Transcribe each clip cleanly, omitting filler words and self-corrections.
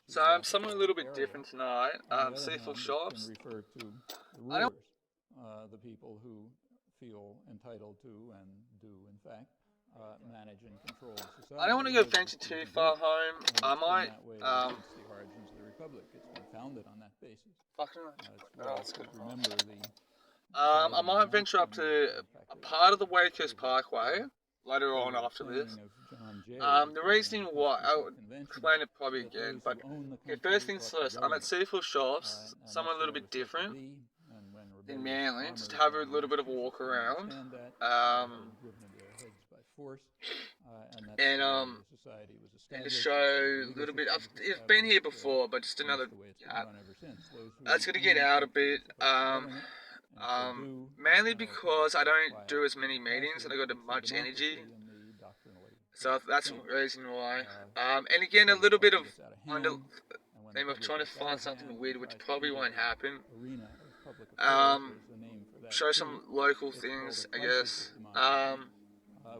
So I'm somewhere a little bit different tonight. Seafood shops. Refer to the I don't. rulers, the people who feel entitled to and do, in fact, manage and control society. I don't want to go venture too far home. I might. That way since the origins of the republic. It's been founded on that basis. Fucking. It's well to remember the. I might venture up to a part of the Wakehurst Parkway later on after this. The reasoning why, I'll explain it probably again, but okay, first things first, I'm at Seafood Shops, somewhere a little bit different in Manly, just to have a little bit of a walk around. And to show a little bit, I've been here before, but just another, it's going to get out a bit, mainly because I don't do as many meetings and I got much energy. So that's the reason why. And again, a little bit of theme of trying to find something weird, which probably won't happen. Show some local things, I guess.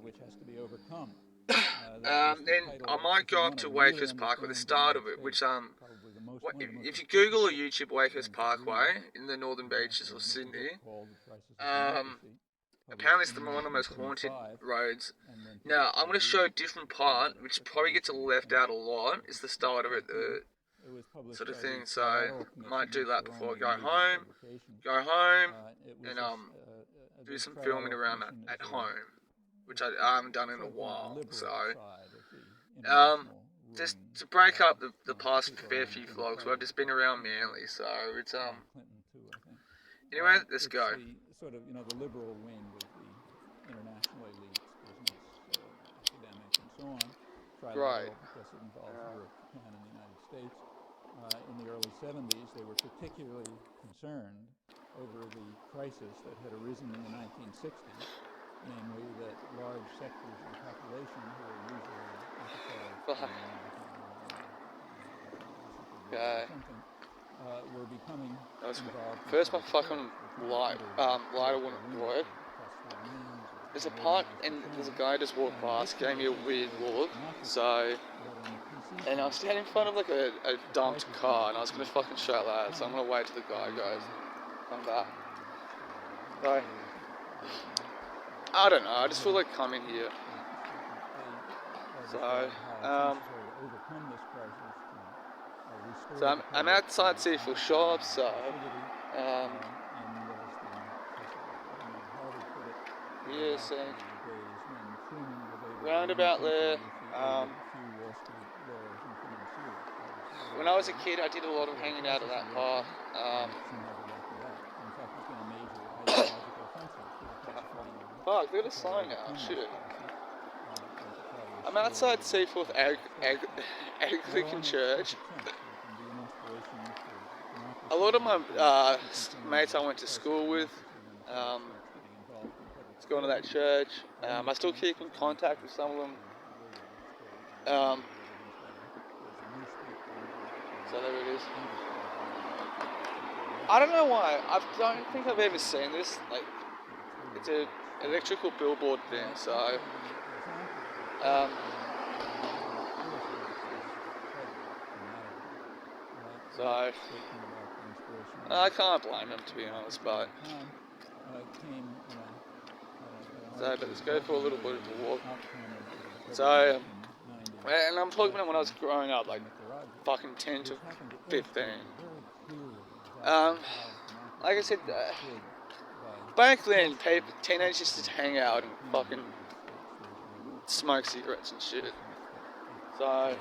Which has to be overcome. Then I might go up to Wakehurst Parkway, the start of it, which if you Google or YouTube Wakehurst Parkway in the northern beaches of Sydney, apparently it's one of the most haunted roads. Now, I'm going to show a different part, which probably gets left out a lot. It's the start of it, sort of thing. So, I might do that before I go home. And do some filming around that at home, which I haven't done in a while. So, just to break up the past fair few vlogs where I've just been around Manly. So, it's, anyway, let's go. Sort of, the liberal wing of the international elites, business, academic, and so on. Right. Because it involves Europe, Japan, and the United States. In the early 70s, they were particularly concerned over the crisis that had arisen in the 1960s, namely that large sectors of the population who are usually were becoming involved. First, my fucking lighter wouldn't work. There's a park, and there's a guy just walked past, gave me a weird look. So, and I was standing in front of like a dumped car, and I was gonna fucking show that. So I'm gonna wait till the guy goes. Come back. So, I don't know. I just feel like coming here. So, I'm outside Seafood Shops, so, yeah, so, roundabout there, when I was a kid, I did a lot of hanging out at that park, fuck, look at the sign now, shit. I'm outside Seaforth Anglican Church. A lot of my mates I went to school with, it's going to that church. I still keep in contact with some of them. So there it is. I don't know why. I don't think I've ever seen this. Like, it's an electrical billboard thing. So. So, I can't blame him, to be honest, but but let's go for a little bit of a walk. So, and I'm talking about when I was growing up, like fucking 10 to 15. Like I said, back then, teenagers used to hang out and fucking smoke cigarettes and shit. So,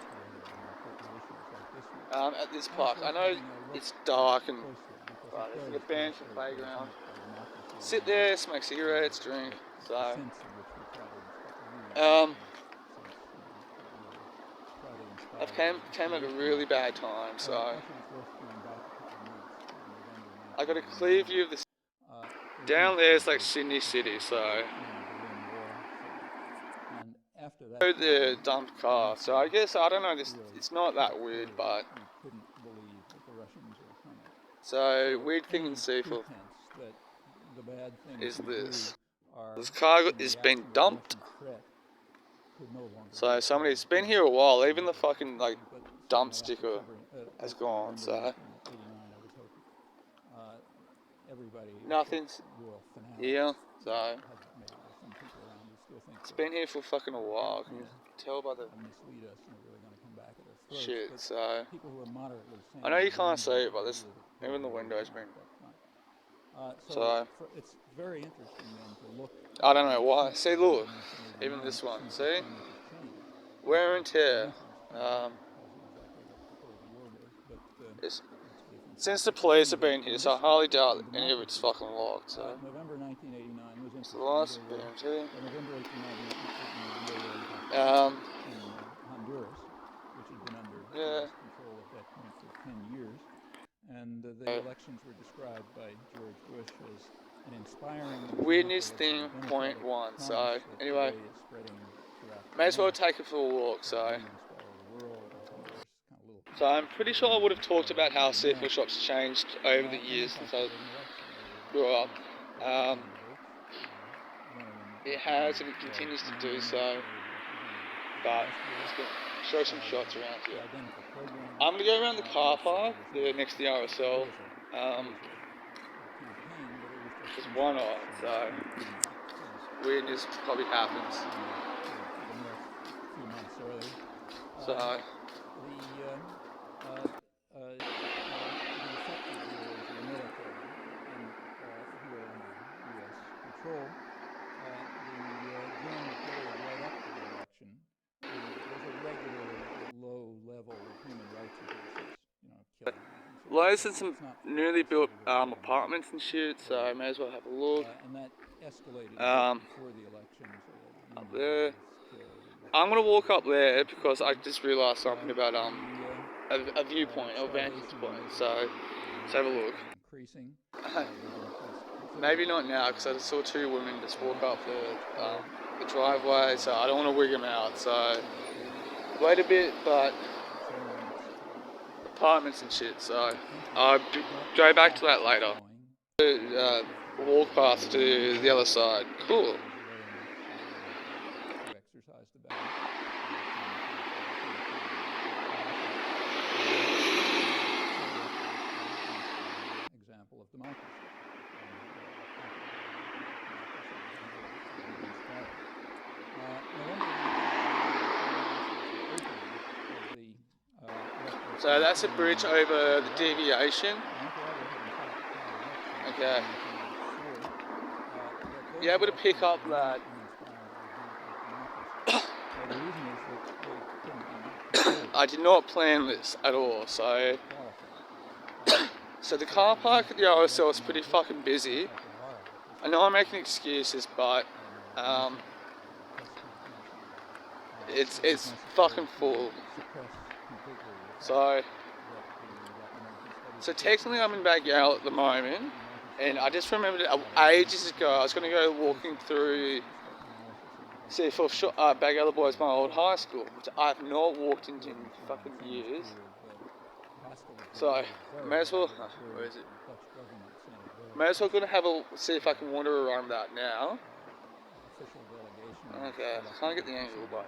at this park, I know it's dark and there's like a bench and playground. Sit there, smoke cigarettes, drink. So, I've came at a really bad time. So, I got a clear view of this. Down there is like Sydney City. So. The dumped car, so I guess, I don't know, it's not that weird, but so weird thing in Seaforth is this car is been dumped, so somebody's been here a while, even the fucking like dump sticker has gone, so everybody nothing's rural fanatics here, so have maybe some people around who still think it's been here for fucking a while. Can you tell by the mislead us and they're really going to come back at our throats. shit? But So people who are moderately sane, I know you can't see it, but this even the window's been. So it's very interesting then to look. I don't know why. See, look, even this one. See, wear and tear. It's, since the police have been here, so I highly doubt any of it's fucking locked. So November 1989 was it's the last bit too. November 1889 in Honduras, which had been under US control at that point for 10 years. And the elections were described by George Bush as an inspiring weirdness thing, point one. So anyway, may as well take it for a walk. So I'm pretty sure I would have talked about how seafood shops changed over the years since I grew up. It has and it continues to do so. But let's show some shots around here. I'm going to go around the car park next to the RSL. Because why not? So weirdness probably happens. So Lowe's and some newly built apartments and shit, so I may as well have a look. Up there. I'm gonna walk up there because I just realised something about a viewpoint or vantage point. So let's have a look. Maybe not now because I just saw two women just walk up the driveway, so I don't want to wig them out. So wait a bit, but apartments and shit. So I'll go back to that later. Walk past to the other side. Cool. Example of democracy. So that's a bridge over the deviation. Okay. You able to pick up that? I did not plan this at all, so the car park at the RSL is pretty fucking busy. I know I'm making excuses, but it's fucking full. So technically I'm in Baggall at the moment, and I just remembered ages ago I was going to go walking through Baggall Boys, my old high school, which I've not walked into in fucking years. So may as well. Where is it? May as well gonna see if I can wander around that now. Okay, I can't get the angle, but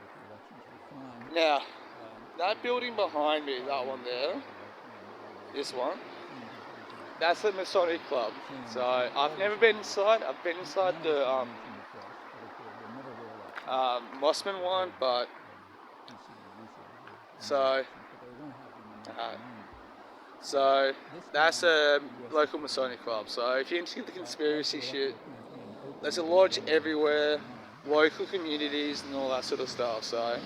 now that building behind me, that one there, this one, that's the Masonic Club. So I've never been inside. I've been inside the Mossman one, but so that's a local Masonic club. So if you're into the conspiracy shit, there's a lodge everywhere, local communities and all that sort of stuff. So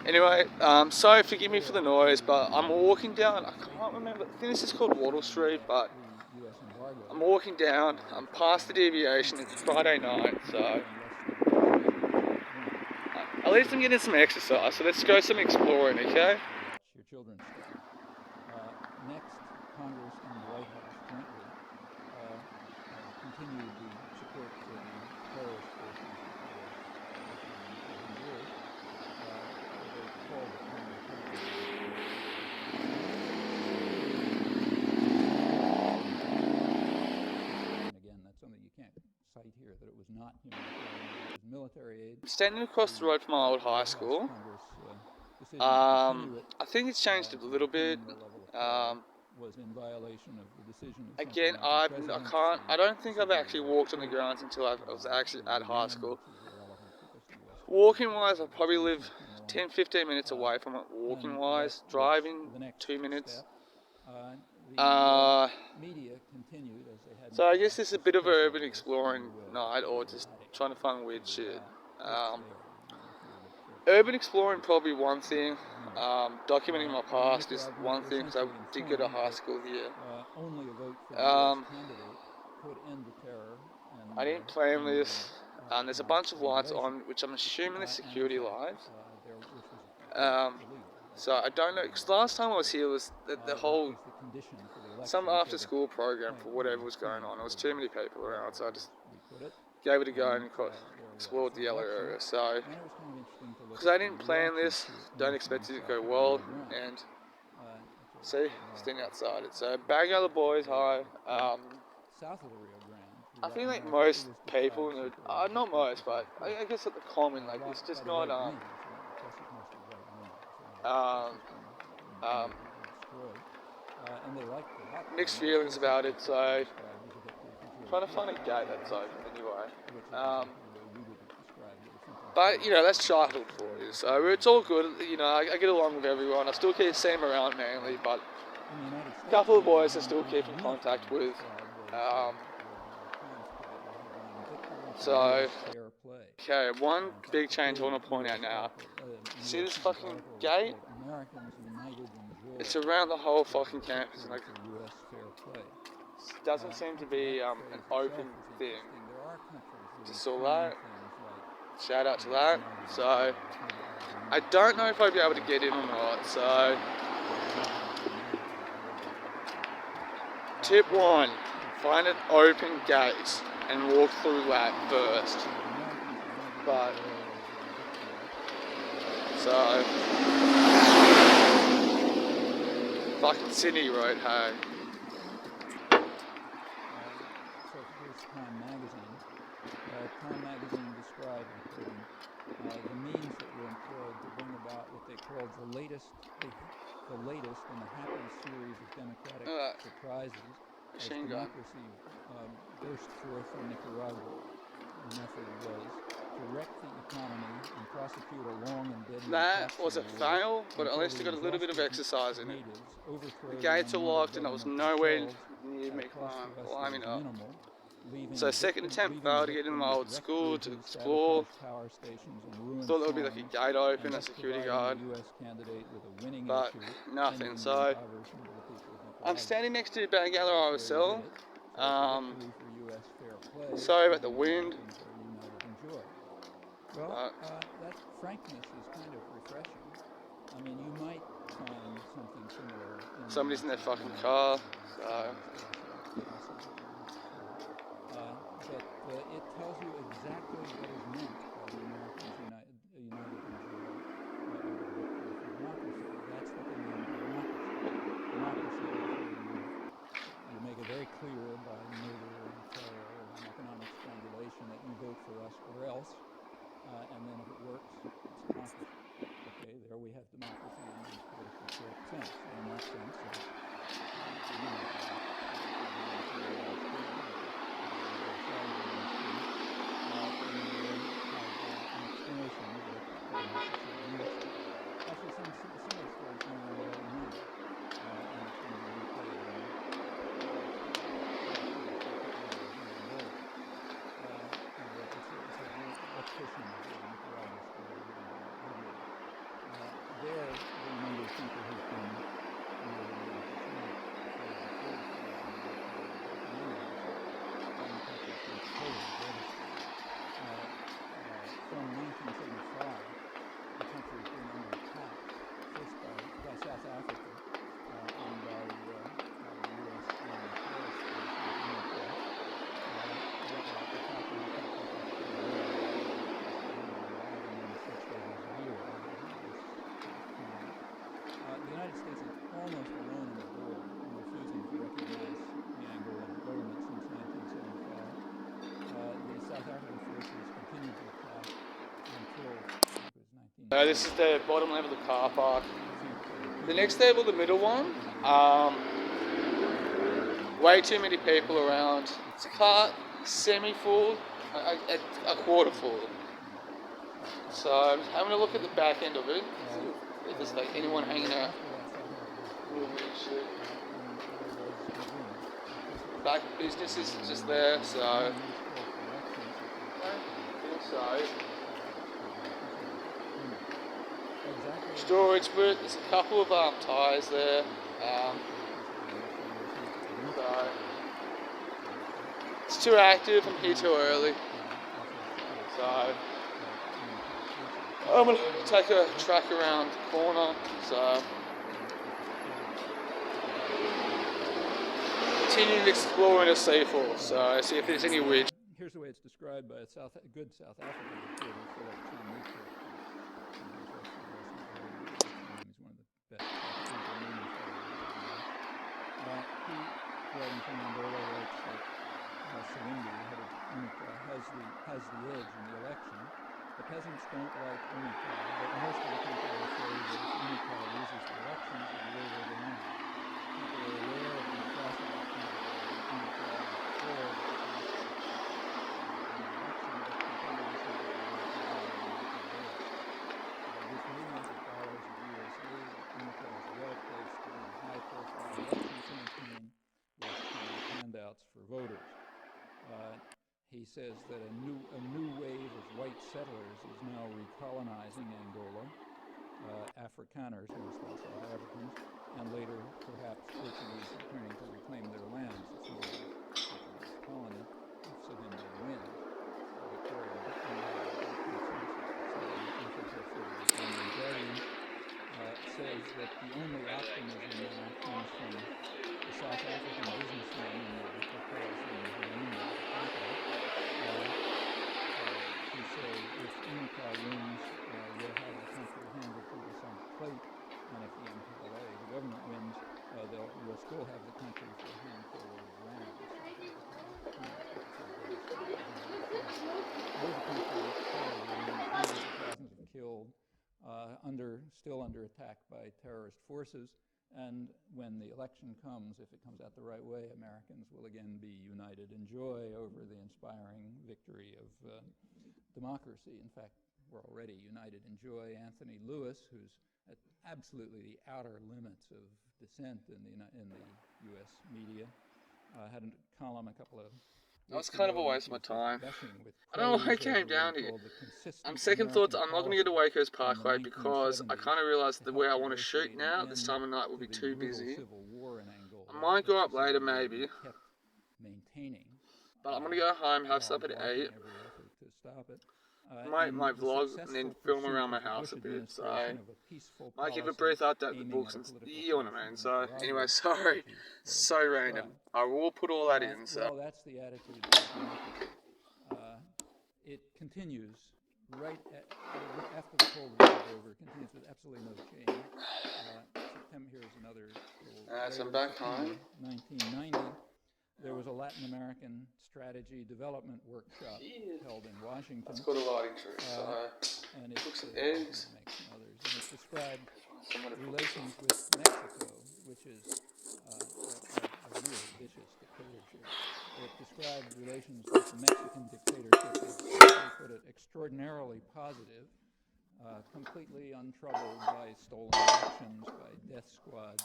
anyway, sorry, forgive me for the noise, but I'm walking down, I can't remember, I think this is called Wattle Street, but I'm walking down, I'm past the deviation, it's Friday night, so at least I'm getting some exercise, so let's go some exploring, okay? Your children's study. Next, Congress and the White House jointly continued the support for the terrorist forces in Honduras. They called it and again, that's something you can't cite here, that it was not humanitarian, it was military aid. Standing across the road from my old high school, decision to continue it I think it's changed a little bit. the level of terror was in violation of the decision of Again, I don't think I've actually walked on the grounds until I was actually at high school. Walking wise, I probably live 10-15 minutes away from it. Walking wise, driving 2 minutes. Media continued as they had. So I guess this is a bit of an urban exploring night, or just trying to find weird shit. Urban exploring probably one thing. Documenting my past is one thing, because I did go to high school here. Only a vote for the US candidate could end the terror. I didn't plan this. There's a bunch of lights on, which I'm assuming are security lights. So I don't know, because last time I was here was the whole, some after school program for whatever was going on. There was too many people around, so I just gave it a go and explored the yellow area. So, because I didn't plan this, don't expect it to go well, and see, standing outside it. So, Bagala Boys, hi. I feel like most people, not most, but I guess at the common, like, it's just not, mixed feelings about it, so trying to find a gate that's open anyway. But, you know, that's childhood for you, so it's all good. You know, I get along with everyone. I still keep seeing them around mainly, but a couple of boys I still keep in contact with. So, okay, one big change I want to point out now. See this fucking gate? It's around the whole fucking campus, and like, it doesn't seem to be an open thing. Just saw that. Shout out to that. So, I don't know if I'll be able to get in or not. So, tip 1, find an open gate and walk through that first. But, so, fucking Sydney Road, hey. So here's Time Magazine. Time Magazine described the means that were employed to bring about what they called the latest in a happy series of democratic surprises as democracy burst forth in Nicaragua. The method was to wreck the economy and prosecute a long and deadly. That was a fail, but at least I got a little bit of exercise in it. The gates are locked and I was nowhere near me climbing up. So second attempt failed to get into my old school to explore. Thought there would be like a gate open, a security guard, but nothing. So I'm standing next to Bagala RSL. Sorry about the wind. Well, that frankness is kind of refreshing. I mean, you might find something similar. Somebody's in their fucking car, so. But it tells you exactly what is meant by the Americans united in democracy. That's what they mean by democracy. Democracy is you make it very clear by murder and terror and economic strangulation that you vote for us or else. And then if it works, it's democracy. Okay, there we have democracy in the political correct sense. In that sense, actually some similar stories going on right now. And it's going to be replayed in there, the number of people who've been This is the bottom level of the car park. The next table, the middle one, way too many people around. It's a car semi-full, a quarter full. So I'm having a look at the back end of it. If there's like anyone hanging out. Back business is just there, so I think so. Storage, but there's a couple of tyres there. So it's too active. I'm here too early. So I'm gonna take a track around the corner. So continue exploring a C4. So see if there's any weird. Here's the way it's described by a good South African reporter, Philip Chamuka. He's one of the best. He, writing from Angola, writes that Savimbi, head of UNITA, has the edge in the election. The peasants don't like UNITA, but most of the people are afraid that if UNITA loses the elections, the war will go on. People are aware of the atrocities committed by UNITA before for voters. He says that a new wave of white settlers is now recolonizing Angola, Afrikaners, most South Africans, and later perhaps Portuguese returning to reclaim their lands. It's more like a Portuguese colony if Savimbi wins. Victoria says that the only optimism now comes from the South African businessmen in the hotels in Harare, who say if UNITA wins, we'll have the country handed to us on a plate, and if the MPLA, the government, wins, we'll still have the country for a handful of rand. There's a country thousands of thousands of killed, still under attack by terrorist forces. And when the election comes, if it comes out the right way, Americans will again be united in joy over the inspiring victory of democracy. In fact, we're already united in joy. Anthony Lewis, who's at absolutely the outer limits of dissent in the U.S. media, had a column a couple of That was kind of a waste of my time. I don't know why I came down here. On second thoughts, I'm not going to go to Waco's Parkway because I kind of realised the way I want to shoot now at this time of night will be too busy. I might go up later maybe. But I'm going to go home, have supper to eat, my vlog, and then film around my house a bit. So might give a brief update with books and you know what I mean. So anyway, sorry, so random. I will put all that in. So well, that's the attitude. It continues right after the Cold War is over. It continues with absolutely no change. September here is another. So I'm back home. 1990. There was a Latin American strategy development workshop held in Washington. That's got a lighting trick. And it took some eggs. And it described relations with Mexico, which is a really vicious dictatorship. It described relations with the Mexican dictatorship as, they put it, extraordinarily positive, completely untroubled by stolen elections, by death squads,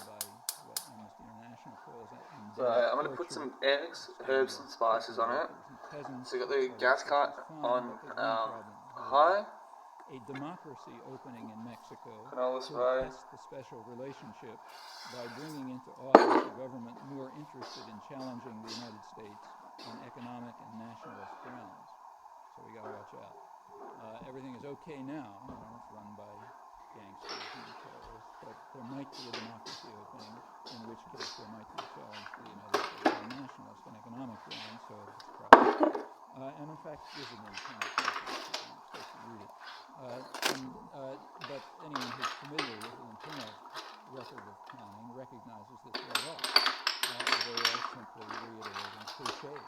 by what Amnesty International calls it. So I'm going to put some eggs, herbs and spices on it. So you got the gas cut on high. A democracy opening in Mexico Canola to spray. test the special relationship by bringing into office a government more interested in challenging the United States on economic and nationalist grounds. So we got to watch out. Everything is okay now. It's run by gangsters and terrorists, but there might be a democracy opening, in which case there might be a challenge to the United States on nationalist and economic grounds. So it's a problem. And in fact, this is an independent country. I'm supposed to read it. But anyone who's familiar with the internal record of counting recognizes this right off. They are simply reiterating cliches.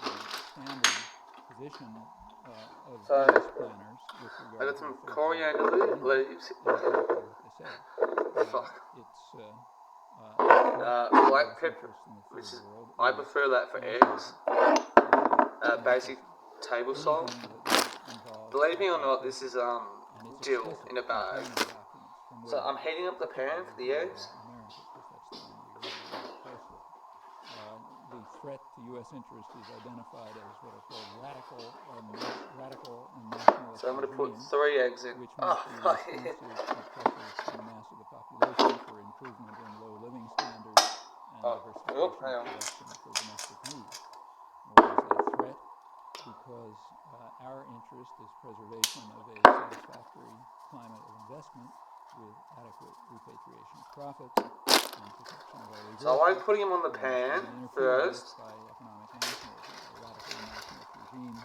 The standard position of So, U.S. planners with I regard got to some the coriander leaves. exactly what they say. Fuck. It's Black pepper, which is, I prefer that for eggs. Basic table salt. Believe me or not, this is dill in a bag. So I'm heating up the pan for the eggs. The threat to U.S. interest is identified as what are called radical and nationalist So I'm going to put regimes, 3 eggs in. which might be responsive to pressures from the mass of the population for improvement in low living standards and diversification of production for domestic needs. Nor is it a threat because our interest is preservation of a satisfactory climate of investment with adequate repatriation of profits and protection of our resources. So I like putting them on the pan first. By economic nationalism, or radical nationalist regimes,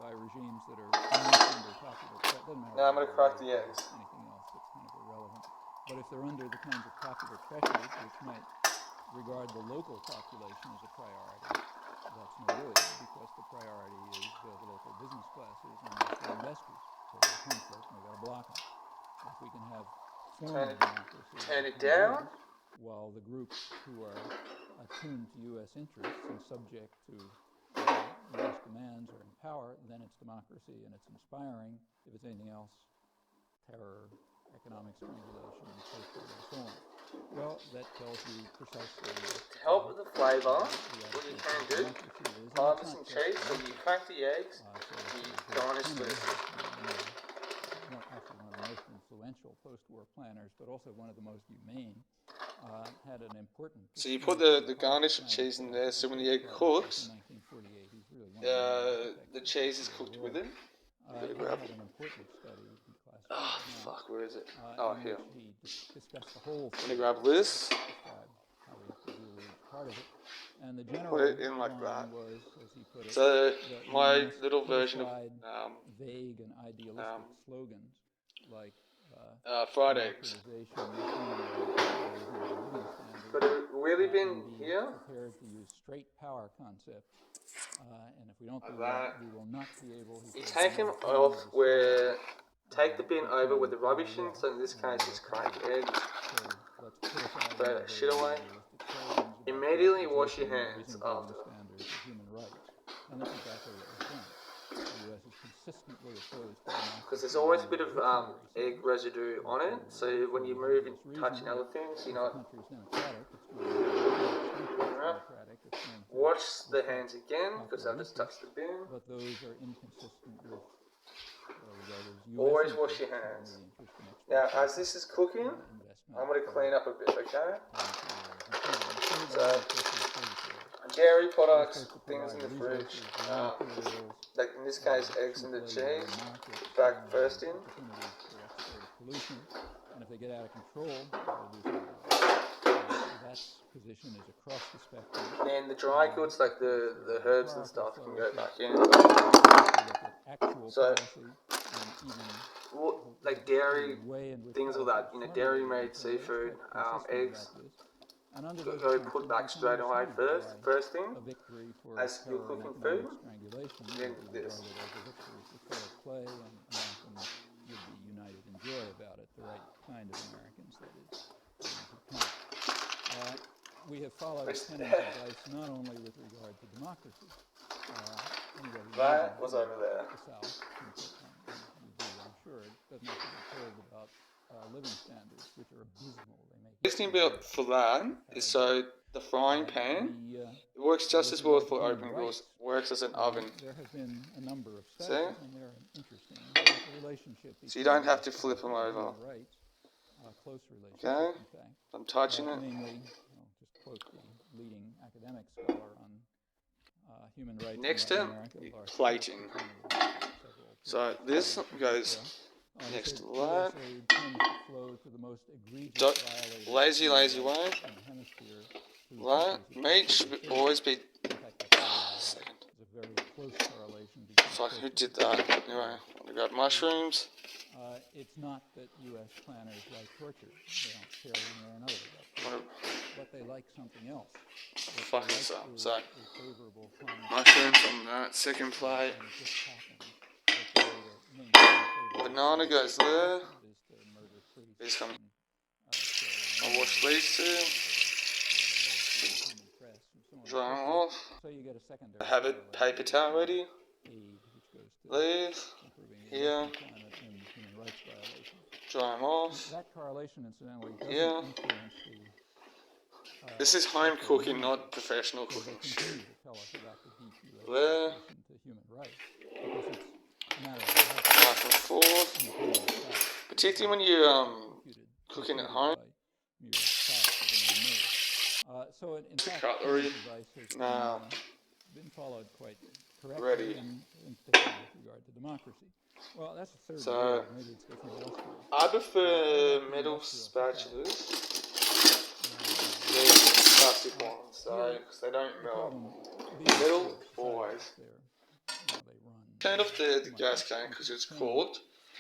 by regimes that are not under popular pressure. Now I'm going to crack the eggs. Anything else that's kind of irrelevant. But if they're under the kinds of popular pressures which might regard the local population as a priority, that's no good, because the priority is the local business classes and the investors. So they come for it, and we've got to block them. If we can have formal democracy, turn it down, while the groups who are attuned to U.S. interests and subject to U.S. demands are in power, then it's democracy and it's inspiring. If it's anything else, terror, economic strangulation, and so forth and so on. Well, that tells you precisely. To help with the flavour, what you can do, harvest some cheese, so you crack the eggs, you garnish with actually one of the most influential post-war planners, but also one of the most humane, had an important... So you put the garnish of cheese in there, so when the egg cooks, the cheese is cooked with it. He had an important study in class. Oh, fuck, where is it? Oh, here. He discussed the whole thing. Let me grab this. How we have to deal with each part of it. And the general Put it in like that. was, as he put it, so my little version of vague and idealistic slogans like fried eggs. Could it really been here? Prepared to use straight power concepts, and if we don't like do that, we will not be able. You take them off where. Take the bin over with the rubbish in, so in this case it's cracked eggs. Throw that shit away. Immediately wash your hands after. And that's exactly what was done. The U.S. is consistently opposed to because there's always a bit of egg residue on it, so when you move and touch other things, you know. Wash the hands again, because I've just touched the bin. But those are inconsistent with. Always wash your hands. Now, as this is cooking, I'm going to clean up a bit, okay? So, dairy products, things in the fridge, like in this case, eggs and the cheese, back first in. And if they get out of control, that position is across the spectrum. And the dry goods, like the herbs and stuff, can go back in. So, like dairy, things like that, you know, dairy-made seafood, eggs, go put back straight away first thing, as you're cooking food, then this. We have followed Kennedy's advice not only with regard to democracy. That was over there. The South, I'm sure, doesn't have to be told about living standards, which are abysmal. The next thing about for that is so the frying pan, it works just as well for open grills. Works as an oven. There have been a number of studies, and they're interesting. The relationship so you don't have to flip them over. Close relationship, okay, in fact. I'm touching it. Namely, I'll just quote the leading academic scholar on human rights. Next to plating. So this goes next to that. Lazy way. That meat should always be. Second. Fuck, who did that? Anyway, I got mushrooms. It's not that U.S. planners like torture. They don't care one way or another about it. But they like something else. fucking some. So, a favorable climate mushrooms on that second plate. and it just happened that the way to maintain a favorable Banana goes there. is to murder priests These come. and I'll wash these two. human press and so on. Dry them off. So you get a secondary Have a paper towel ready. aid which goes to These. improving the Here. climate and human rights violations. Dry them off. That correlation, incidentally, doesn't Yeah. influence the This is home cooking, not professional so they cooking shit. continue to tell us about the deep There. relation to human rights because it's a matter of life Knife and fork. and human fact. Particularly when you're Computed- cooking at computed home. by mere facts that are made. So in fact, Cutlery. Kennedy's advice has Now. been followed quite correctly Ready. in particular with regard to democracy. Well, that's a third So, world. Maybe it's different elsewhere. I prefer metal spatulas. These plastic ones, so because they don't melt. Metal, always. They run. Turned off the gas can because it's clogged,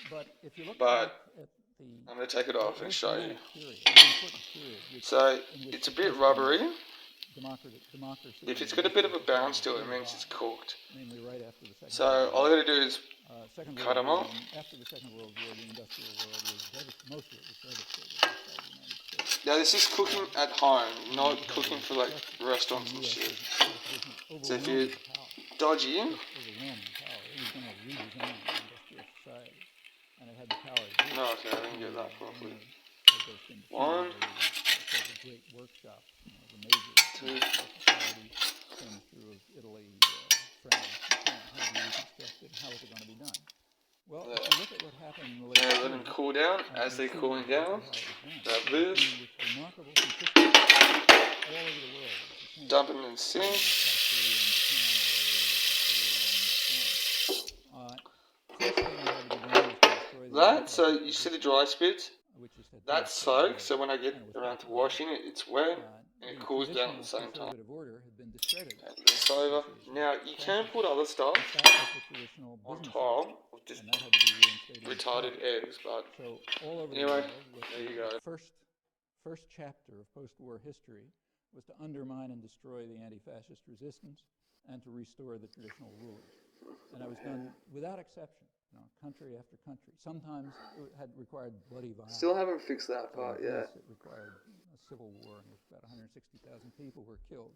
But if you look but back at the I'm going to take it off and show you. period, an important period, which So it's a bit rubbery. democracy, If it's got a bit of a bounce to it, it means it's cooked. namely right after the Second So World all I got to do is Second cut World 'em War, off. and after the Second World War, the industrial world was most of it was devastated outside the United States. now this is cooking at home, not cooking for like restaurants and shit. So if you're dodgy, Overwhelming power. It was going to redesign the industrial society, and it had the power to do it. no, okay, I didn't get that properly. One. One. A great workshop, the major Two. industrial society came through of Italy, France, and so on. How do you reconstruct it? How is it going to be done? Well, if you look at what happened in the late Now let them 30s, cool down. As they're cooling down, grab this, with remarkable consistency all over the world. It's the same. dump it in the sink. Factory in Japan, first thing we had to be doing was to destroy the That, so you see the dry spits? which is that That's soaked, so when I get around to washing it, it's wet and it cools down at the same time. conservative order had been discredited. Take this over. Now you can put other stuff That was the traditional on business top of just and that had to be reinstated. retarded eggs, but So all over Anyway, the world, there you go. the first chapter of post-war history was to undermine and destroy the anti-fascist resistance and to restore the traditional rulers. And that was done without exception, country after country. Sometimes it had required bloody violence. still haven't fixed that part yet. It required a civil war in which about 160,000 people were killed.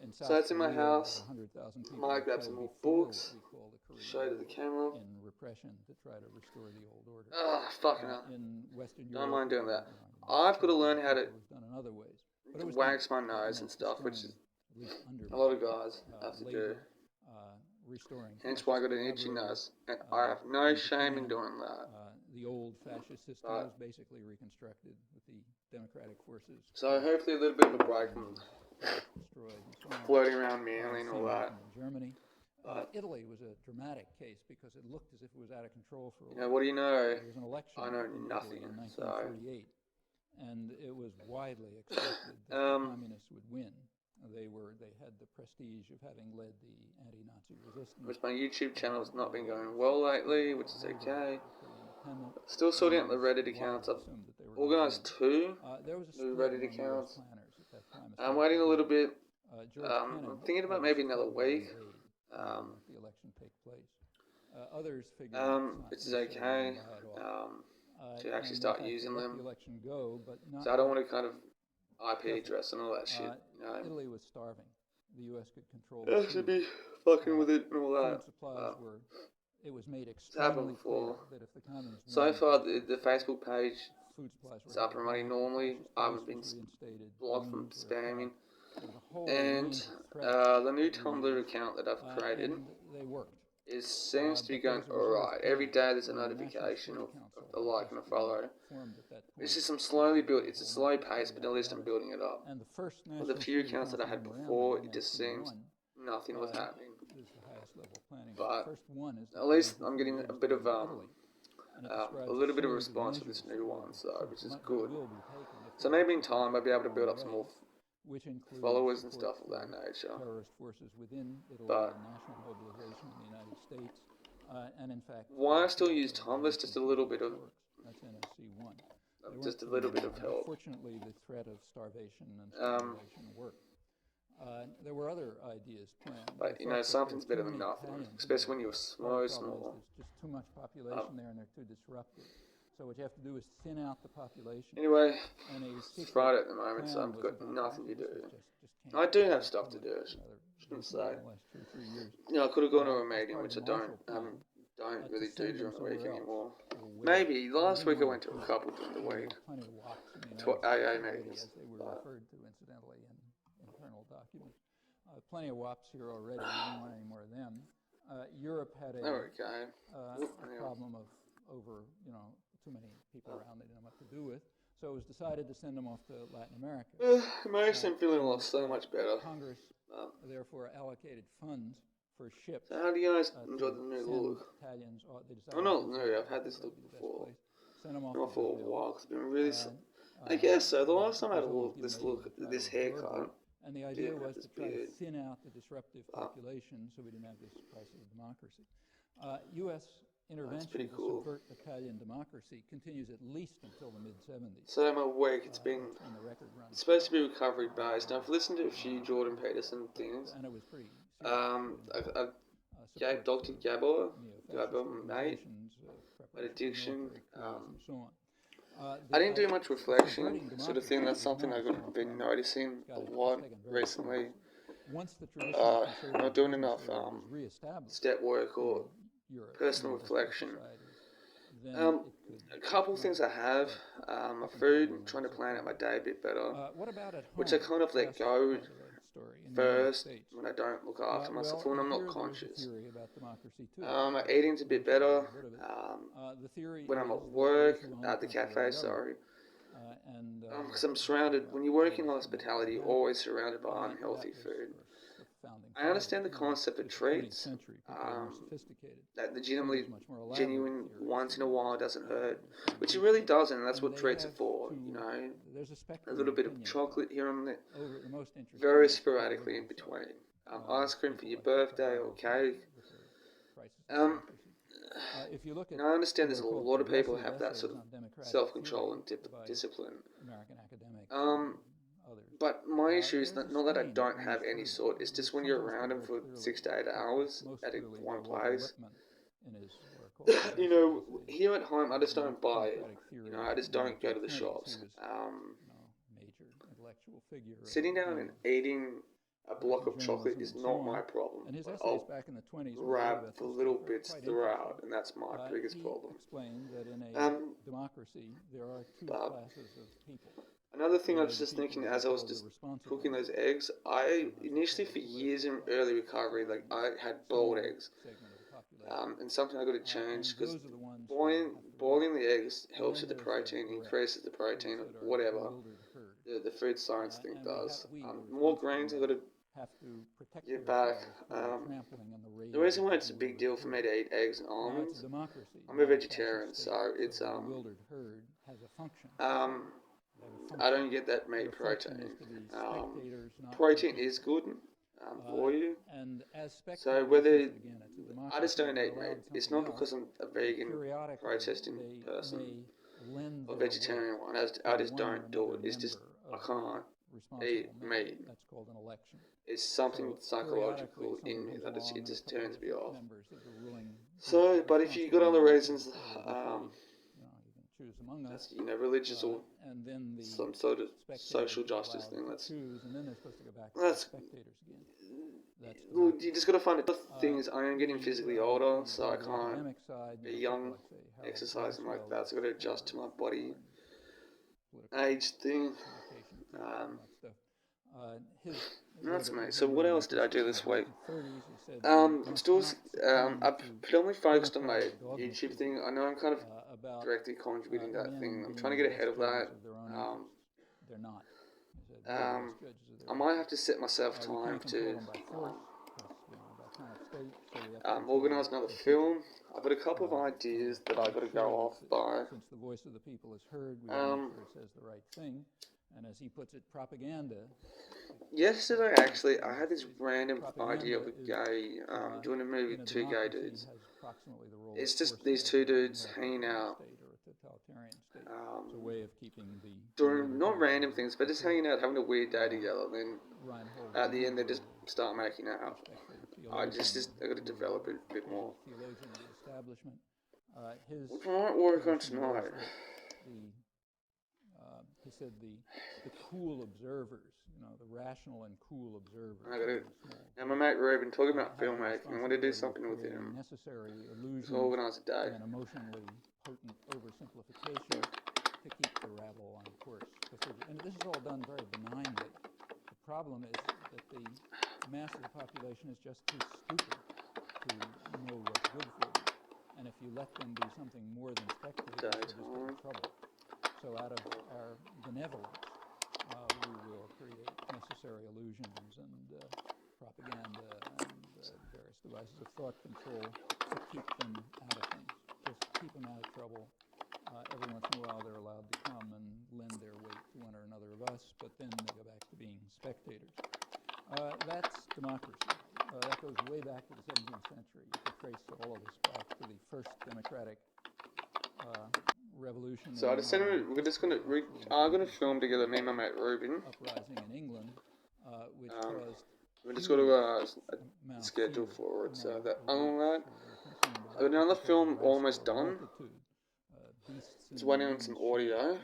In So that's in my Korea, house. about 100,000 people Might were grab killed some more before books. what we call the Korean Show to the War camera. in repression to try to restore the old order. Ah, fucking hell. In Western Don't Europe, mind doing that. you I've got to learn how to it was done in other ways. But it was wax done, my nose and stuff, which is at least under a lot of guys have to do. labor, restoring. Hence why I got an itchy nose. And I have no shame in doing that. The old fascist system Right. was basically reconstructed with the democratic forces So hopefully a little bit of a break from destroyed and so on. floating around Manly and all Same that. happened in Germany. But, Italy was a dramatic case because it looked as if it was out of control for a you while. know, what do you know? There was an election I know in nothing, Italy in so- 1938, and it was widely expected that the communists would win. They had the prestige of having led the anti-Nazi resistance. Which my YouTube channel has not been going well lately, which is okay. Independent. Still sorting out the Reddit accounts. I've Assumed that they were organised two. there was a new split Reddit among US accounts. planners at that time. I'm waiting a little bit. George I'm Kennan thinking about maybe another week. let the election take place. Others figured Which is okay. To actually start using them. The election go, but not So I don't want to kind of IP address and all that shit. Italy was starving. The U.S. could control. I should be fucking with it and all that. Food supplies were. It was made happened extremely clear before. that if the communists So won, far, the Facebook page food supplies were is up and running normally. I haven't been reinstated, blocked from unions were spamming. there was a whole And range of threats, the new Tumblr account that I've created and they worked. seems to be going alright. Every day there's a notification of a like and a follow. Formed at that point. This is some slowly built. It's a slow pace, but at least I'm building it up. And the first With the National few Security accounts that I had Council before, memorandum it just in seems 1991 nothing was happening. is the highest level planning. But the first one is the at least plan I'm getting a bit of Italy, and it describes a little bit of series response for measures this new one, so which is that good. will be taken if So they maybe in time I'll be able to build up some more which includes followers and support stuff of that for nature. terrorist forces within Italy But and national mobilization in the United States, and in fact, why I still use Tumblr is just a little bit of that's NSC 1. just a little bit of help. Fortunately, the threat of starvation and starvation worked. There were other ideas planned. But, you know, something's better than nothing, especially when you're so small. There's just too much population there and they're too disruptive. So what you have to do is thin out the population. Anyway, it's Friday at the moment, so I've got nothing to do. I do have stuff to do, I shouldn't say. You know, I could have gone to a meeting, which I don't really do during the week anymore. Maybe, last week I went to a couple during the week. To AA meetings. They were referred to, incidentally, in internal documents. Plenty of WAPs here already. We don't want any more of them. Europe had a problem of too many people around they didn't know what to do with. So it was decided to send them off to Latin America. It makes them feeling so much better. Congress, therefore, allocated funds for ships. So how do you guys enjoy the new look? Italians, I'm not new, I've had this look before. Not for a while, because it's been really... I guess so. The last time I had this haircut, and the idea was to try to thin out the disruptive population so we didn't have this crisis of democracy. U.S. intervention to subvert Italian democracy continues at least until the mid-70s. So my week, it's supposed to be recovery based. Now, I've listened to a few Jordan Peterson things. And it was pretty Dr. Gabor, mate, addiction. I didn't do much reflection, sort of thing. That's something I've been noticing a lot recently. Not doing enough step work or personal reflection. A couple of things I have. My food, I'm trying to plan out my day a bit better, which I kind of let go first when I don't look after myself, when I'm not conscious. My eating's a bit better when I'm at work, at the cafe, sorry. Because I'm surrounded, when you work in hospitality, you're always surrounded by unhealthy food. I understand the concept of treats, that the genuine once in a while doesn't hurt, which it really doesn't, and that's what treats are for, you know, a little bit of chocolate here and there, very sporadically in between, ice cream for your birthday or cake. And I understand there's a lot of people who have that sort of self-control and discipline. But my issue is not that I don't have any sort, it's just when you're around them for 6 to 8 hours at one place. You know, here at home, I just don't buy it. You know, I just don't go to the shops. Sitting down and eating a block of chocolate is not my problem. I'll grab the little bits throughout, and that's my biggest problem. Another thing I was just thinking as I was just cooking those eggs, I initially for years in early recovery, like I had boiled eggs. And something I got to change, because boiling the eggs helps with the protein, increases the protein, whatever the food science thing does. More grains I got to get back. The reason why it's a big deal for me to eat eggs and almonds, I'm a vegetarian, so it's I don't get that meat protein. Protein is good for you. So whether I just don't eat meat, it's not because I'm a vegan protesting person or vegetarian one. I just don't do it. It's just I can't eat meat. It's something psychological in me that it just turns me off. So, but if you got other reasons, that's, you know, religious or some sort of social justice thing, well, you just got to find it. The thing is, I am getting physically older, so I can't be young exercising like that, so I've got to adjust to my body age thing. That's me. So what else did I do this week? Still, I've predominantly focused on my YouTube thing. I know I'm kind of directly contributing to that thing. I'm trying to get ahead of that. I might have to set myself time to organise another film. I've got a couple of ideas that I've got to go off by. Since the voice of the people is heard, we make sure it says the right thing. And as he puts it, propaganda. Yesterday, actually, I had this random idea of a gay, doing a movie with two gay dudes. It's just these two dudes hanging out totalitarian state. It's a way of keeping the doing not random things, but just hanging out, having a weird day together. Then at the end, they just start making out. I got to develop it a bit more. Theologian of the establishment. His Which I might work on tonight. He said the cool observers, the rational and cool observers. I got it. Now my mate Ruben talking about filmmaking. I want to do something with him. Necessary illusions organise a day. and emotionally potent oversimplification to keep the rabble on course. And this is all done very benignly. The problem is that the mass of the population is just too stupid to know what's good for them. And if you let them be something more than spectators, they'll just get in trouble. So out of our benevolence, we will create necessary illusions and propaganda and various devices of thought control to keep them out of things. Just keep them out of trouble. Every once in a while they're allowed to come and lend their weight to one or another of us, but then they go back to being spectators. That's democracy. That goes way back to the 17th century. You can trace all of this back to the first democratic revolution. So I just said we're just gonna film together, me and my mate Ruben. Uprising in England, which caused. We just got to schedule forward. So that that, I've got another film almost done. Just waiting on some audio.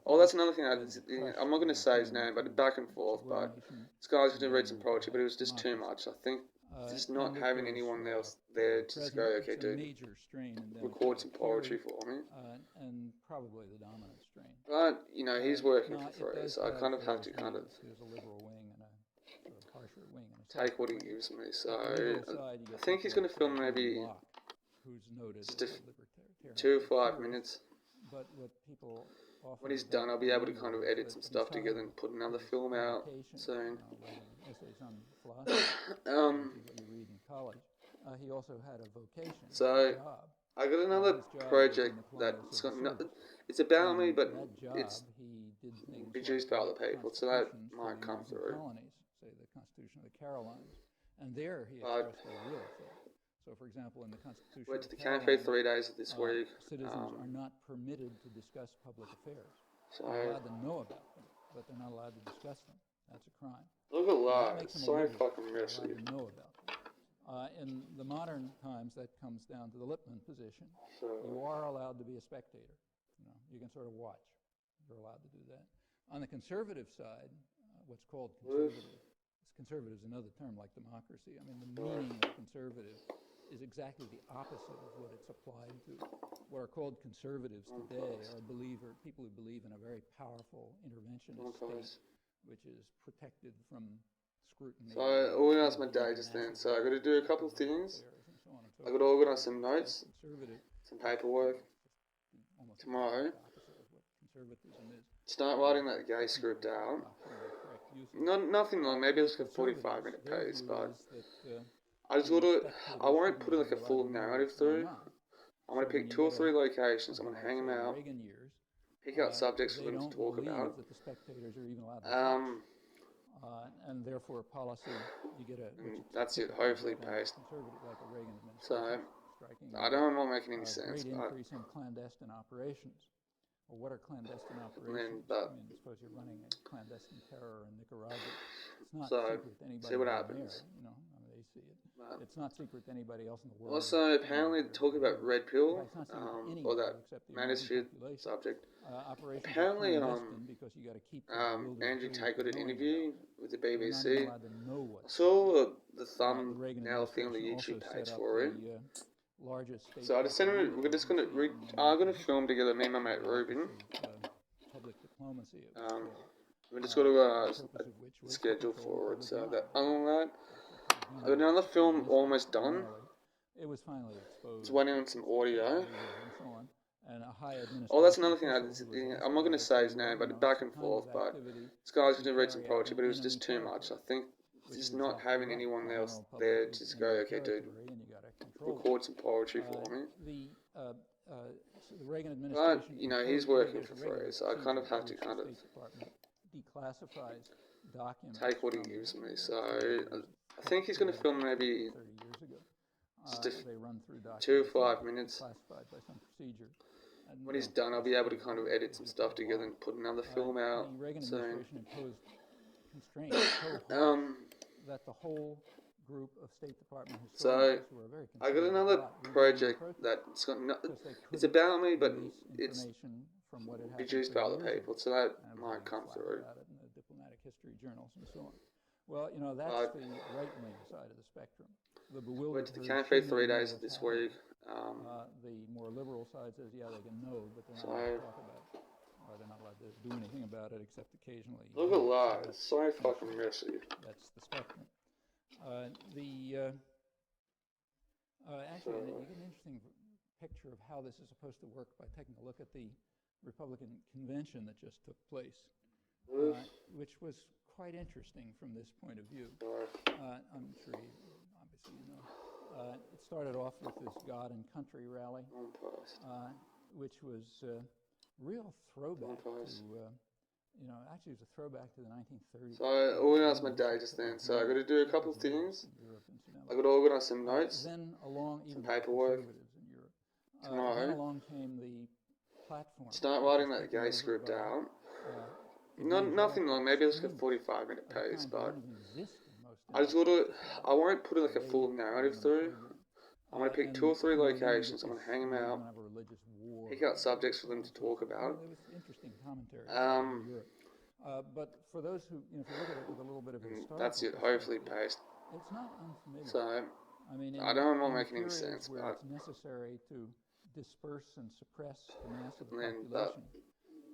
Oh, that's another thing. I'm not going to say his name, but back and forth. But this guy's going to read some poetry, but it was just too much. I think just not having anyone else there to just go, okay, dude, record some poetry for me. And probably the dominant strain. But he's working for free, so I kind of have to There's a liberal wing and a harsher wing. Take what he gives me. So I think he's going to film maybe just 2 or 5 minutes. But what people when he's done, I'll be able to kind of edit some stuff together and put another film out soon. Essays on philosophy, what you read in college. He also had a vocation. So job. I got another project that's got it's about me, but it's produced by other people, so that might come through. Colonies, say the Constitution of the Carolines, and there he expressed a real thought. So, for example, in the Constitution, went to the cafe 3 days of this week. Citizens are not permitted to discuss public affairs. So they're allowed to know about them, but they're not allowed to discuss them. That's a crime. Look at that! It's so fucking messy. To know about them. In the modern times, that comes down to the Lippmann position. So you are allowed to be a spectator. You can sort of watch. You're allowed to do that. On the conservative side, what's called conservative. Conservative is another term like democracy. I mean, the meaning of conservative is exactly the opposite of what it's applied to. What are called conservatives today are people who believe in a very powerful interventionist state, which is protected from scrutiny. So I organised my day just then. So I got to do a couple of things. I got to organise some notes, some paperwork tomorrow. Start writing that gay script out. Nothing long. Maybe it's like a 45-minute piece, but I won't put like a full narrative through. I'm going to pick 2 or 3 locations. I'm going to hang them out, pick out subjects for them to talk about. And therefore, policy, you get that's it, hopefully based. So, I don't know making any sense. Increase in clandestine operations. Well, what are clandestine operations? I suppose you're running a clandestine terror in Nicaragua. It's not secret to anybody see what happens. There, they see it. It's not secret to anybody else in the world. Also, apparently, talking about red pill, or that manosphere subject. Apparently, because you got to keep Andrew Tate got an interview with the BBC. I saw the thumbnail thing on the YouTube page for it. So I just said I'm gonna film together, me and my mate Ruben. Public diplomacy. We just got to schedule forward. So that I've got another film almost done. It was finally exposed. It's waiting on some audio. And a high oh, that's another thing. I'm not going to say his name, but back and forth. But this guy's going to read some poetry, but it was just too much. I think just not having anyone else there to just go, okay, dude, record some poetry for me. The Reagan administration, but he's working for free, so I kind of have to declassifies documents. Take what he gives me. So I think he's going to film maybe 30 years ago. Just they run through 2 or documents 5 minutes. classified by some procedure. And, When he's done, I'll be able to kind of edit some stuff together and put another film out the Reagan soon. administration imposed constraints so hard that the whole group of State Department historians who are very I got another project that's got it's about me, but it's from what had produced by other people, so that might come through. About it in the diplomatic history journals and so on. Well, that's the right-wing side of the spectrum. The bewildered Went to the cafe 3 days this week. The more liberal side says, yeah, they can know, but they're not allowed to talk about it. Or they're not allowed to do anything about it except occasionally. Look at that. It's so fucking messy. That's the spectrum. Actually, you get an interesting picture of how this is supposed to work by taking a look at the Republican convention that just took place, which was quite interesting from this point of view. I'm sure obviously you know. It started off with this God and Country rally, which was a real throwback to, actually it was a throwback to the 1930s. So I organised my day just then, so I got to do a couple of things. I got to organise some notes, then along some paperwork. Tomorrow, then along came the platform. Start writing that gay script out. Nothing long, maybe it's like a 45-minute piece, but I just I won't put like a full narrative through. I'm going to pick 2 or 3 locations, I'm going to hang them out, pick out subjects for them to talk about. There was interesting commentary. But for those who, if you look at it with a little bit of historical that's it, hopefully paste. It's not unfamiliar. So, I don't know if I'm making any sense, but it's necessary to disperse and suppress the mass of the population.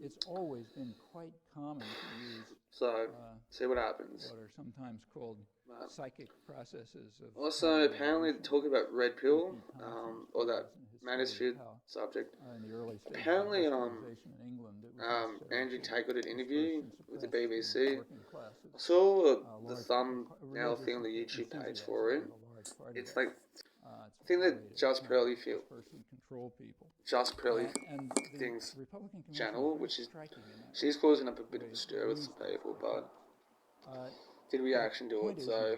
It's always been quite common to use. So, see what happens. What are sometimes called psychic processes. Also, apparently, talking about red pill, or that manosphere subject. In the early stages apparently, of in England, Andrew Tate got an interview with the BBC. I saw the thumbnail thing on the YouTube page for it. It's like, I think that Just Pearly things channel, which is, she's causing up a bit of a stir with some people, but did reaction to it, so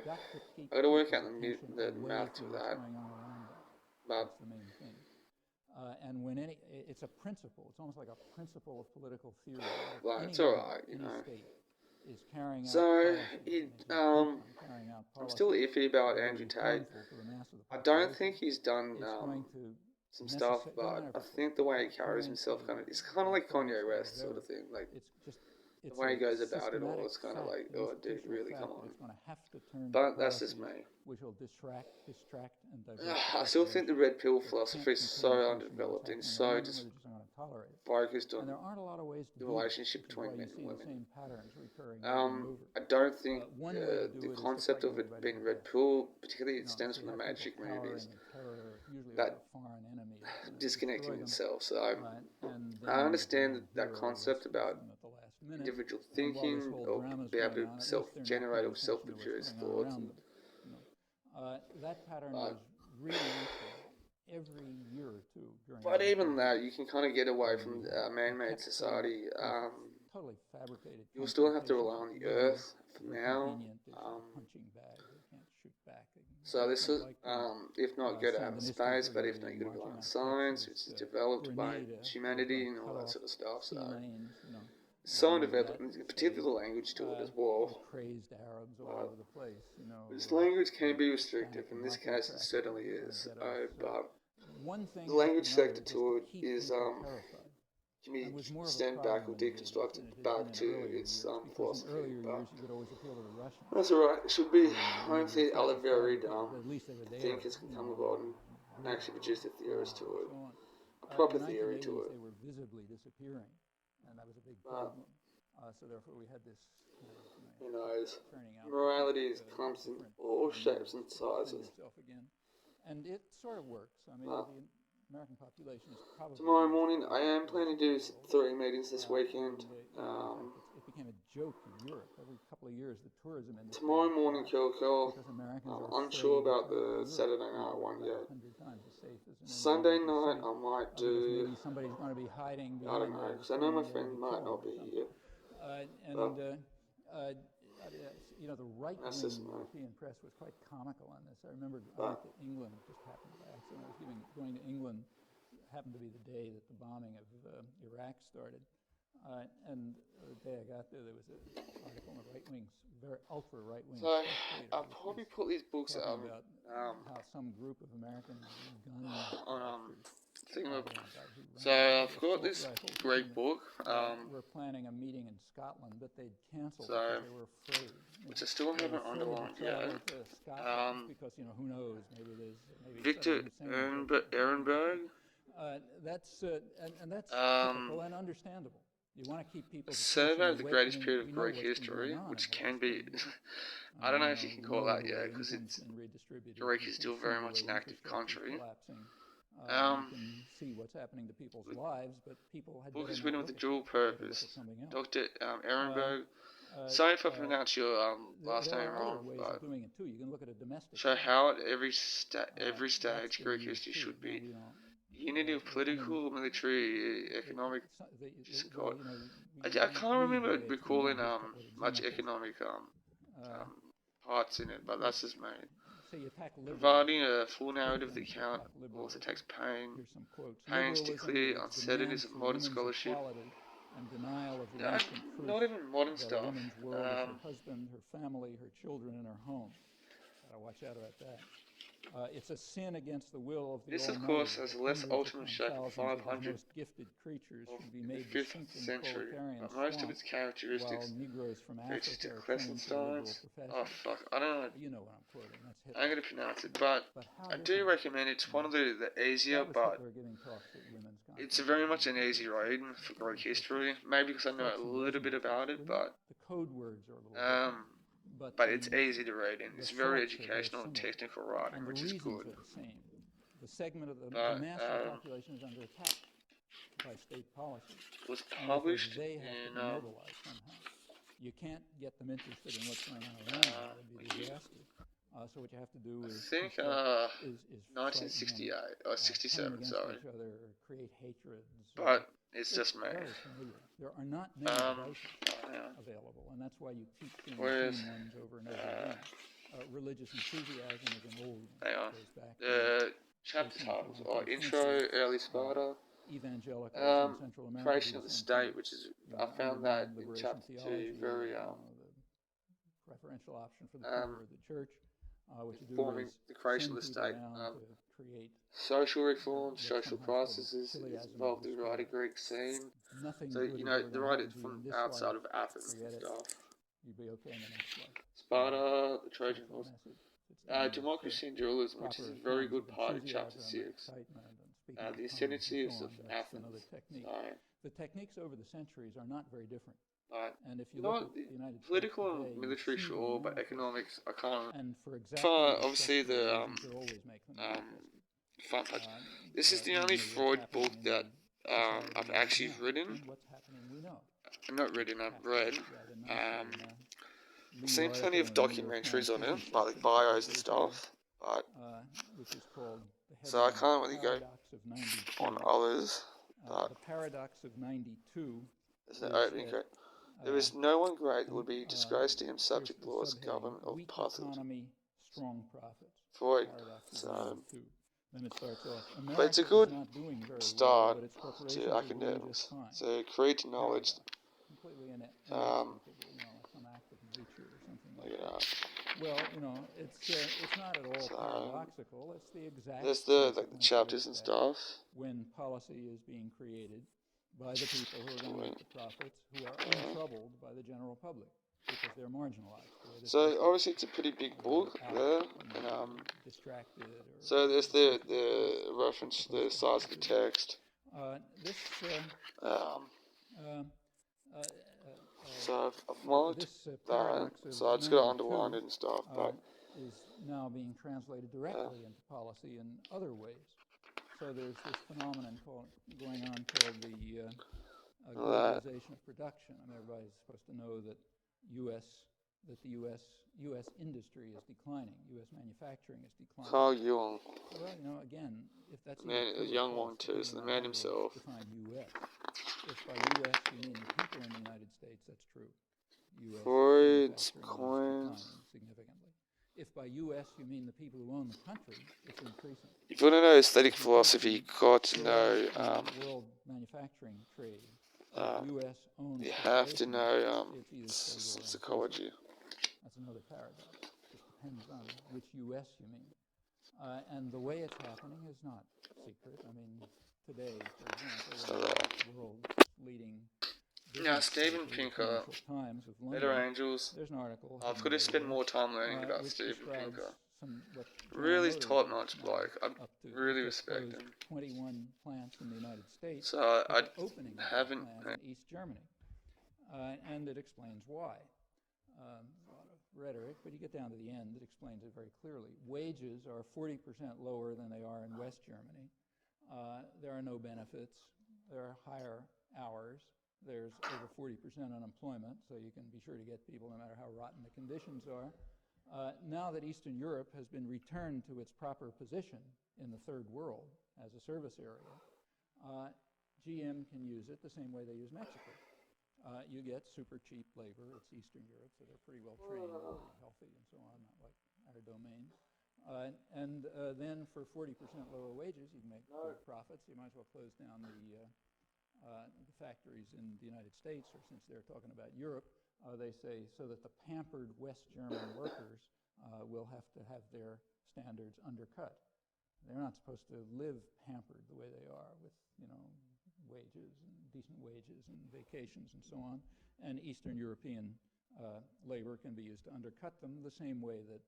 I got to work out the math to that. But and when it's a principle, it's almost like a principle of political theory. Well, it's alright, Is carrying out so I'm still iffy about Andrew Tate. I don't think he's done some stuff, but I think the way he carries himself it's kind of like Kanye West sort of thing. Like the way he goes about it all, it's kind of like, oh, dude, really, come on. But that's just me. Which will distract, and I still think the red pill philosophy is so underdeveloped and so just focused on the relationship between men and women. I don't think the concept of it being red pill, particularly it stems from the magic movies, that disconnecting itself. So I understand that concept about individual thinking or be able to self-generate or self-produce thoughts. That pattern was really every year or two. But even that, you can kind of get away from man-made society. Totally fabricated. You'll still have to rely on the earth for now. So this is, if not go to outer space, but if not, you're going to rely on science, which is developed by humanity and all that sort of stuff. So undeveloped, particularly the language to it as well. Crazed Arabs all over the place, This language can be restrictive. In this case, it certainly is. But the language sector to it is can be sent back or deconstructed back to its philosophy. But that's alright. It should be hopefully other varied thinkers can come about and actually produce the theories to it, a proper theory to it. They were visibly disappearing. And that was a big problem. So therefore we had this who knows? Morality comes in all shapes and sizes. And it sort of works. I mean, the American population is probably... Tomorrow morning, I am planning to do 3 meetings this weekend. It became a joke in Europe. Every couple of years, the tourism industry... Tomorrow morning, Kill. I'm unsure about the Saturday night one yet. Sunday night, I might do... Maybe somebody's going to be hiding... I don't know, because I know my friend might not be here. The right-wing European press was quite comical on this. I remember I went to England, just happened by accident. I was going to England, happened to be the day that the bombing of Iraq started. And the day I got there was an article in the right-wing, very ultra-right-wing. So I'll probably put these books about how some group of American gun on So I've got this great book. We're planning a meeting in Scotland, but they'd canceled So, because they were afraid. which I still haven't underlined yet. Because who knows? Maybe Victor Ehrenberg. That's typical and understandable. You want to keep people. Survey of the greatest period of Greek history, which can be. I don't know if you can call that yet, because Greek is still very much an active country. You can see what's happening to people's lives, but people had. Book is written with a dual purpose. Dr. Ehrenberg. Sorry if I pronounce your last name wrong, but show how at every stage Greek history should be. Unity of political, military, economic. I can't remember recalling much economic parts in it, but that's just me. Providing a full narrative of the account also takes pains to clear uncertainties of modern scholarship. Not even modern stuff. Her husband, her family, her children, and her home. Gotta watch out about that. It's a sin against the will of the This, of course, has a less ultimate shape of 500 most gifted creatures of should be made the 5th century, but most of its characteristics reaches to Clesenstein. Oh fuck, I don't know. You know what I'm quoting. That's I'm going to pronounce it, but I do recommend it's one of the easier, but it's very much an easy read for Greek history. Maybe because I know a little bit about it, but the code words are a little different. But it's easy to read, and it's very educational and technical writing, which is good. The segment of the massive population is under attack by state policy. It was published in. You can't get them interested in what's going on around them. That would be a disaster. So what you have to do is. I think 1968 or 67. Sorry. Each other, or create hatred. But it's just me. There are not many available, and that's why you keep seeing the same ones over and over again. Religious enthusiasm is an old. Hang on. The chapter titles are Intro, Early Sparta, Creation of the State, which is I found that in chapter 2 very preferential option for the poor of the church. Forming the creation of the state. Social reforms, social processes is involved in the writer Greek scene. So, the writers from outside of Athens and stuff. Sparta, the Trojan Horse. Democracy and dualism, which is a very good part of chapter 6. The ascendancy of Athens. The techniques over the centuries are not very different. And if you look at the United political and military, sure, but economics, I can't. And obviously the fun part. This is the only Freud book that I've actually written. Not written, I've read. I've seen plenty of documentaries on it, like bios and stuff, but so I can't really go on others. But the paradox of 92. There's no opening. There is no one great that would be disgraced to him, subject laws, government of puzzles. Freud. So, but it's a good start to academics. So create knowledge. Well, it's not at all paradoxical. It's the exact. There's the chapters and stuff. When policy is being created by the people who are going to make the profits, who are untroubled by the general public because they're marginalized. So obviously it's a pretty big book there, and distracted. So there's the reference to the size of the text. So I've marked that, so I just got to underline it and stuff, but is now being translated directly into policy in other ways. So there's this phenomenon going on called the globalization of production. I mean, everybody's supposed to know that the U.S. industry is declining. U.S. manufacturing is declining. Carl Jung. Well, again, if that's a young one too, so the man himself. Define U.S. If by U.S. you mean the people in the United States, that's true. U.S. Coins, manufacturing is coins. declining significantly. If by U.S. you mean the people who own the country, it's increasing. If you want to know aesthetic philosophy, you got to know, the world manufacturing trade, U.S. owned you have to corporations, know it's either stable or psychology. increasing. That's another paradox. Just depends on which U.S. you mean. And the way it's happening is not secret. I mean, today, for example, the world's leading Now, Steven Pinker, Times of London, Better Angels. there's an article. I could have spent more time learning about which Steven describes Pinker. what Really General top Motors notch bloke. I up to really just respect closed him. 21 plants in the United States. So but I opening haven't. plant in East Germany, and it explains why. A lot of rhetoric, but you get down to the end, it explains it very clearly. Wages are 40% lower than they are in West Germany. There are no benefits. There are higher hours. There's over 40% unemployment, so you can be sure to get people no matter how rotten the conditions are. Now that Eastern Europe has been returned to its proper position in the third world as a service area, GM can use it the same way they use Mexico. You get super cheap labor. It's Eastern Europe, so they're pretty well trained, pretty healthy, and so on, not like our domain. And then for 40% lower wages, you can make good profits. You might as well close down the factories in the United States, or since they're talking about Europe, they say so that the pampered West German workers will have to have their standards undercut. They're not supposed to live pampered the way they are with, wages and decent wages and vacations and so on. And Eastern European labor can be used to undercut them the same way that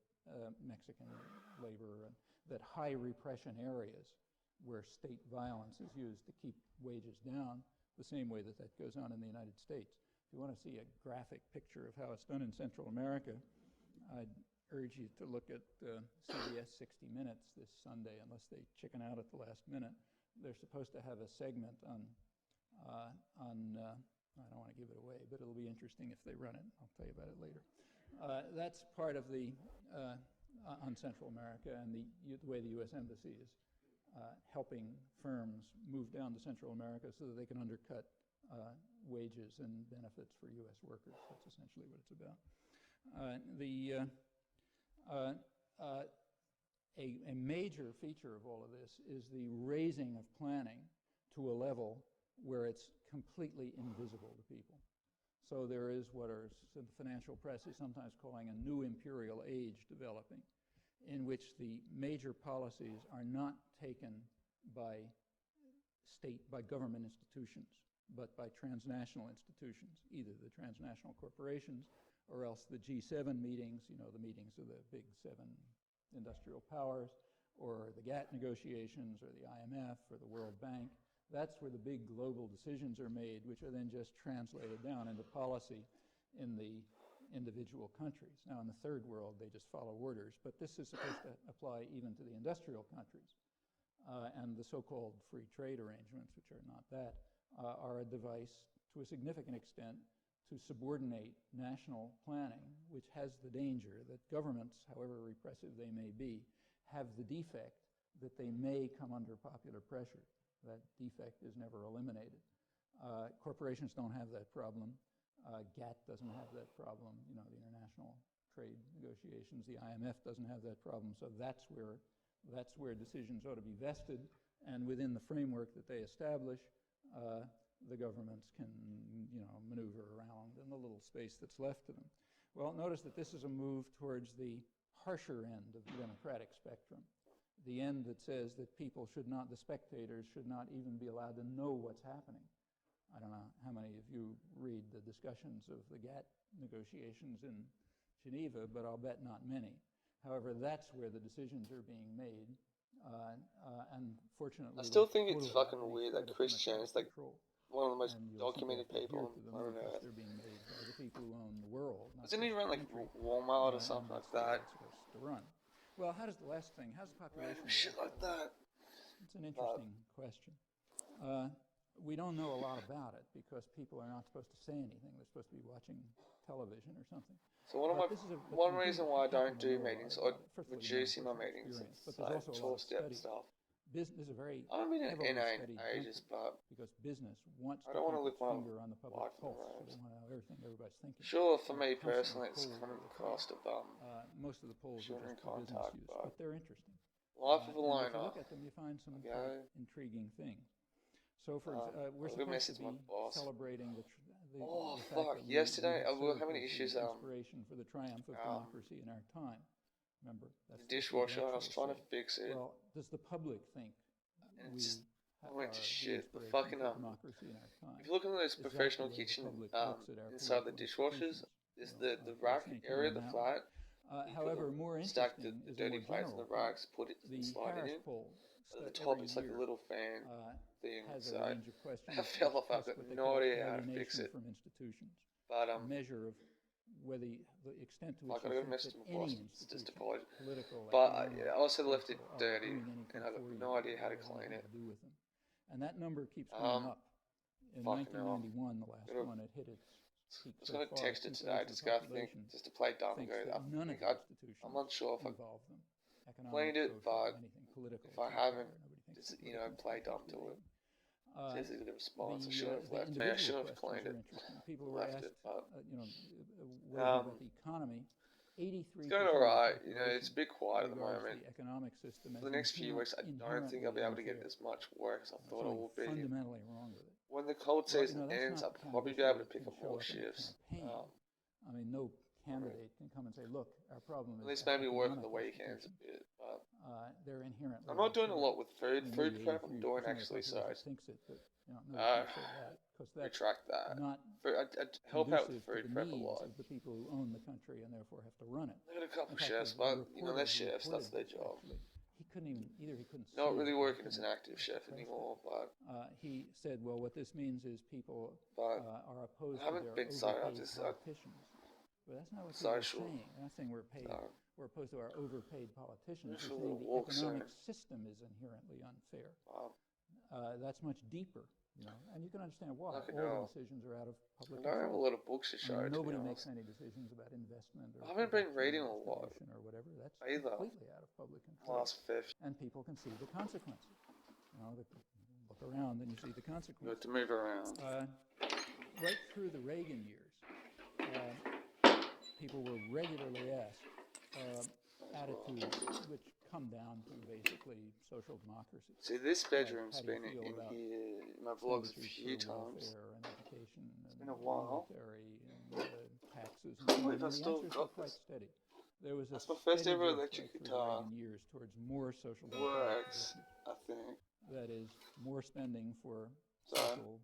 Mexican labor, that high repression areas where state violence is used to keep wages down, the same way that goes on in the United States. If you want to see a graphic picture of how it's done in Central America, I'd urge you to look at CBS 60 Minutes this Sunday, unless they chicken out at the last minute. They're supposed to have a segment on I don't want to give it away, but it'll be interesting if they run it. I'll tell you about it later. That's part of the, on Central America, and the way the U.S. Embassy is helping firms move down to Central America so that they can undercut wages and benefits for U.S. workers. That's essentially what it's about. A major feature of all of this is the raising of planning to a level where it's completely invisible to people. So there is what the financial press is sometimes calling a new imperial age developing, in which the major policies are not taken by government institutions, but by transnational institutions, either the transnational corporations or else the G7 meetings, the meetings of the big 7 industrial powers, or the GATT negotiations, or the IMF, or the World Bank. That's where the big global decisions are made, which are then just translated down into policy in the individual countries. Now, in the third world, they just follow orders, but this is supposed to apply even to the industrial countries. And the so-called free trade arrangements, which are not that, are a device to a significant extent to subordinate national planning, which has the danger that governments, however repressive they may be, have the defect that they may come under popular pressure. That defect is never eliminated. Corporations don't have that problem. GATT doesn't have that problem. The international trade negotiations, the IMF doesn't have that problem. So that's where decisions ought to be vested, and within the framework that they establish, the governments can maneuver around in the little space that's left to them. Well, notice that this is a move towards the harsher end of the democratic spectrum. The end that says that the spectators should not even be allowed to know what's happening. I don't know how many of you read the discussions of the GATT negotiations in Geneva, but I'll bet not many. However, that's where the decisions are being made, and fortunately... I still think it's fucking weird that Christian is like one of the most documented people on Earth. They're being made by the people who own the world. Isn't he around like Walmart or something like that? To run. Well, how's the population? Shit like that. It's an interesting question. We don't know a lot about it because people are not supposed to say anything. They're supposed to be watching television or something. So one reason why I don't do meetings or reducing my meetings is like 12-step stuff. business is a very I haven't been in heavily NA in studied ages, country but because business wants I to don't want keep to live its my finger on the public life on the pulse. roads. They want to know everything everybody's thinking. Sure, for They're me constantly personally, it's pulled come all at the the time. cost of Most of the polls are human just for business contact, use, but but they're interesting. life of a And if you loner. look at them, you find some Okay. quite intriguing things. So, we're I'll go supposed message to my be boss. celebrating the Oh fact fuck! that Yesterday we we were have having served as issues. the inspiration for the triumph of democracy in our time. Remember, The that's dishwasher. I was intellectuals trying to say. fix it, Well, does the public think and it we just are went to the shit. The inspiration fucking for democracy in our time? If you look at those Is that professional the way the kitchen public looks at our inside the political dishwashers, institutions? is Well, the I rack can't area, comment the on that flat. one. You However, put more stack interesting the is a dirty more plates in general the racks, put it and The slide it Harris in. poll At the every top, it's like year a little fan thing. has So a range of questions I fell off. I've test got what they no call idea how to fix alienation it. from institutions, But a measure of whether the extent to I which gotta you go think message that my boss. any It's just institution, apology. political, But economic, I also left it social, are dirty, doing anything and I've got for you, no idea how to has clean anything it. to do with them. And that number keeps going up. In Fucking hell. 1991, the last one, it hit its peak I was so gonna far. text it today. Two-thirds of Just the go population just to play dumb and thinks go. that none of the institutions I'm not sure if I involve them. Economic, cleaned it, social, but anything political. if I too haven't, far. Nobody thinks just the political play dumb institutions to do it. anything. Says he's gonna response. I should have The left. I individual should have questions cleaned are it. interesting. People were Left asked, it, but what do you think about the economy? 83% it's going of the alright. You know, it's a population bit quiet at the regards moment. the economic system as For the next few weeks, I don't think I'll be able to get inherently as much work as I thought I unfair. would be. Fundamentally wrong with it. When the cold Well, season that's ends, not I'll the kind of probably be issue able to that pick can up show more up in a shifts. campaign. I mean, no candidate can come and say, look, our problem At is least maybe work on economic the weekends a institutions. bit. But They're inherently I'm not doing a unfair. lot with food. I mean, Food maybe prep I'm doing 83% of the actually, so population thinks it, but nobody I can say that because that's retract that. not I help out with conducive food to the prep a needs lot. of the people who own the country and therefore have to run it. I got a couple In fact, chefs, the but reporter they're who chefs. That's reported their this, job. actually, he couldn't even he couldn't Not see really it, working he as an active chef couldn't anymore, but he said, well, what this means is people But are opposed I haven't to their been sorry. I overpaid just politicians. But that's not what people are social. saying. They're not saying we're opposed to our overpaid politicians. Just They're a saying little the walk economic soon. system is inherently unfair. Wow. That's much deeper, and you can understand why. Fucking All hell. the decisions are out of public I don't have a control. lot of books to show. I mean, To be nobody makes honest, any decisions about investment or I haven't been production reading or a lot distribution or whatever. That's either. completely out of public control. Last fifth. And people can see the consequences. Look around and you see the Got consequences. to move around. Right through the Reagan years, people were regularly asked attitudes which come down to basically social democracy. See, this bedroom's How do you been feel in about here in my vlogs a expenditures few for times. welfare and education and been a while. military and taxes and so on. believe And I've the still answers got were quite this. steady. There was a That's my first steady ever drift electric right through the guitar. Reagan years towards more social democratic Works, positions. I think. That is, more spending for So, social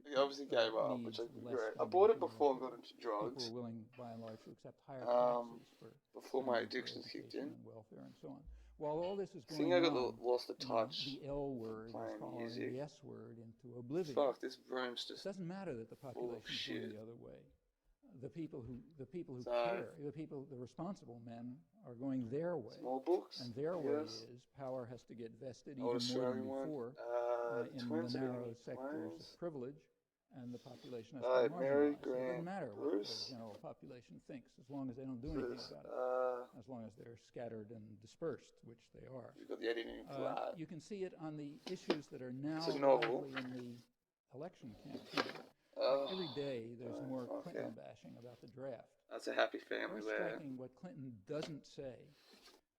I obviously gave up, needs, which I less regret. I spending bought it for before I welfare. got into People drugs, were willing, by and large, to accept higher taxes for before my spending for addictions kicked education in. and welfare and so on. While all this is I going think I got on, lost the touch the L word is playing following music. the S word into oblivion. Fuck, this room's It just doesn't matter that the full of population is going shit. the other way. The people who So, care, the responsible men are going their way. small books, And their I way guess. is power has to get vested Old even more than Australian one. before The in twins the are narrow getting sectors twins. of privilege, and the population has to be Mary marginalized. It Grant doesn't matter what the Bruce. general population thinks, as long as they don't do anything This, about it, as long as they're scattered and dispersed, which they are. you've got the editing for that. You can see it on the issues that are now It's a novel. lively in the election campaign. Every day there's more Clinton bashing about the draft. That's a happy family Very there. striking what Clinton doesn't say.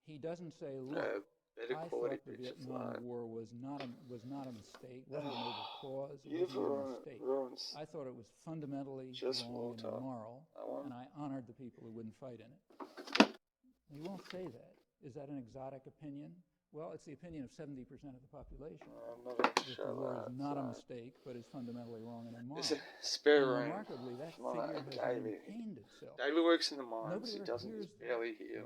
He doesn't say, look, Better I quality thought the pictures Vietnam like War was not a mistake, wasn't a noble cause, it wasn't a beautiful mistake. rooms. I thought it was fundamentally Just wrong water. and immoral, That one. and I honored the people who wouldn't fight in it. He won't say that. Is that an exotic opinion? Well, it's the opinion of 70% of the population. I'm not going to That show the war that. is not a mistake, but is fundamentally wrong and immoral. It's a spare And room. remarkably, that Come on, figure has David. maintained itself. David works in the mines. Nobody He ever doesn't. hears He's barely that, here.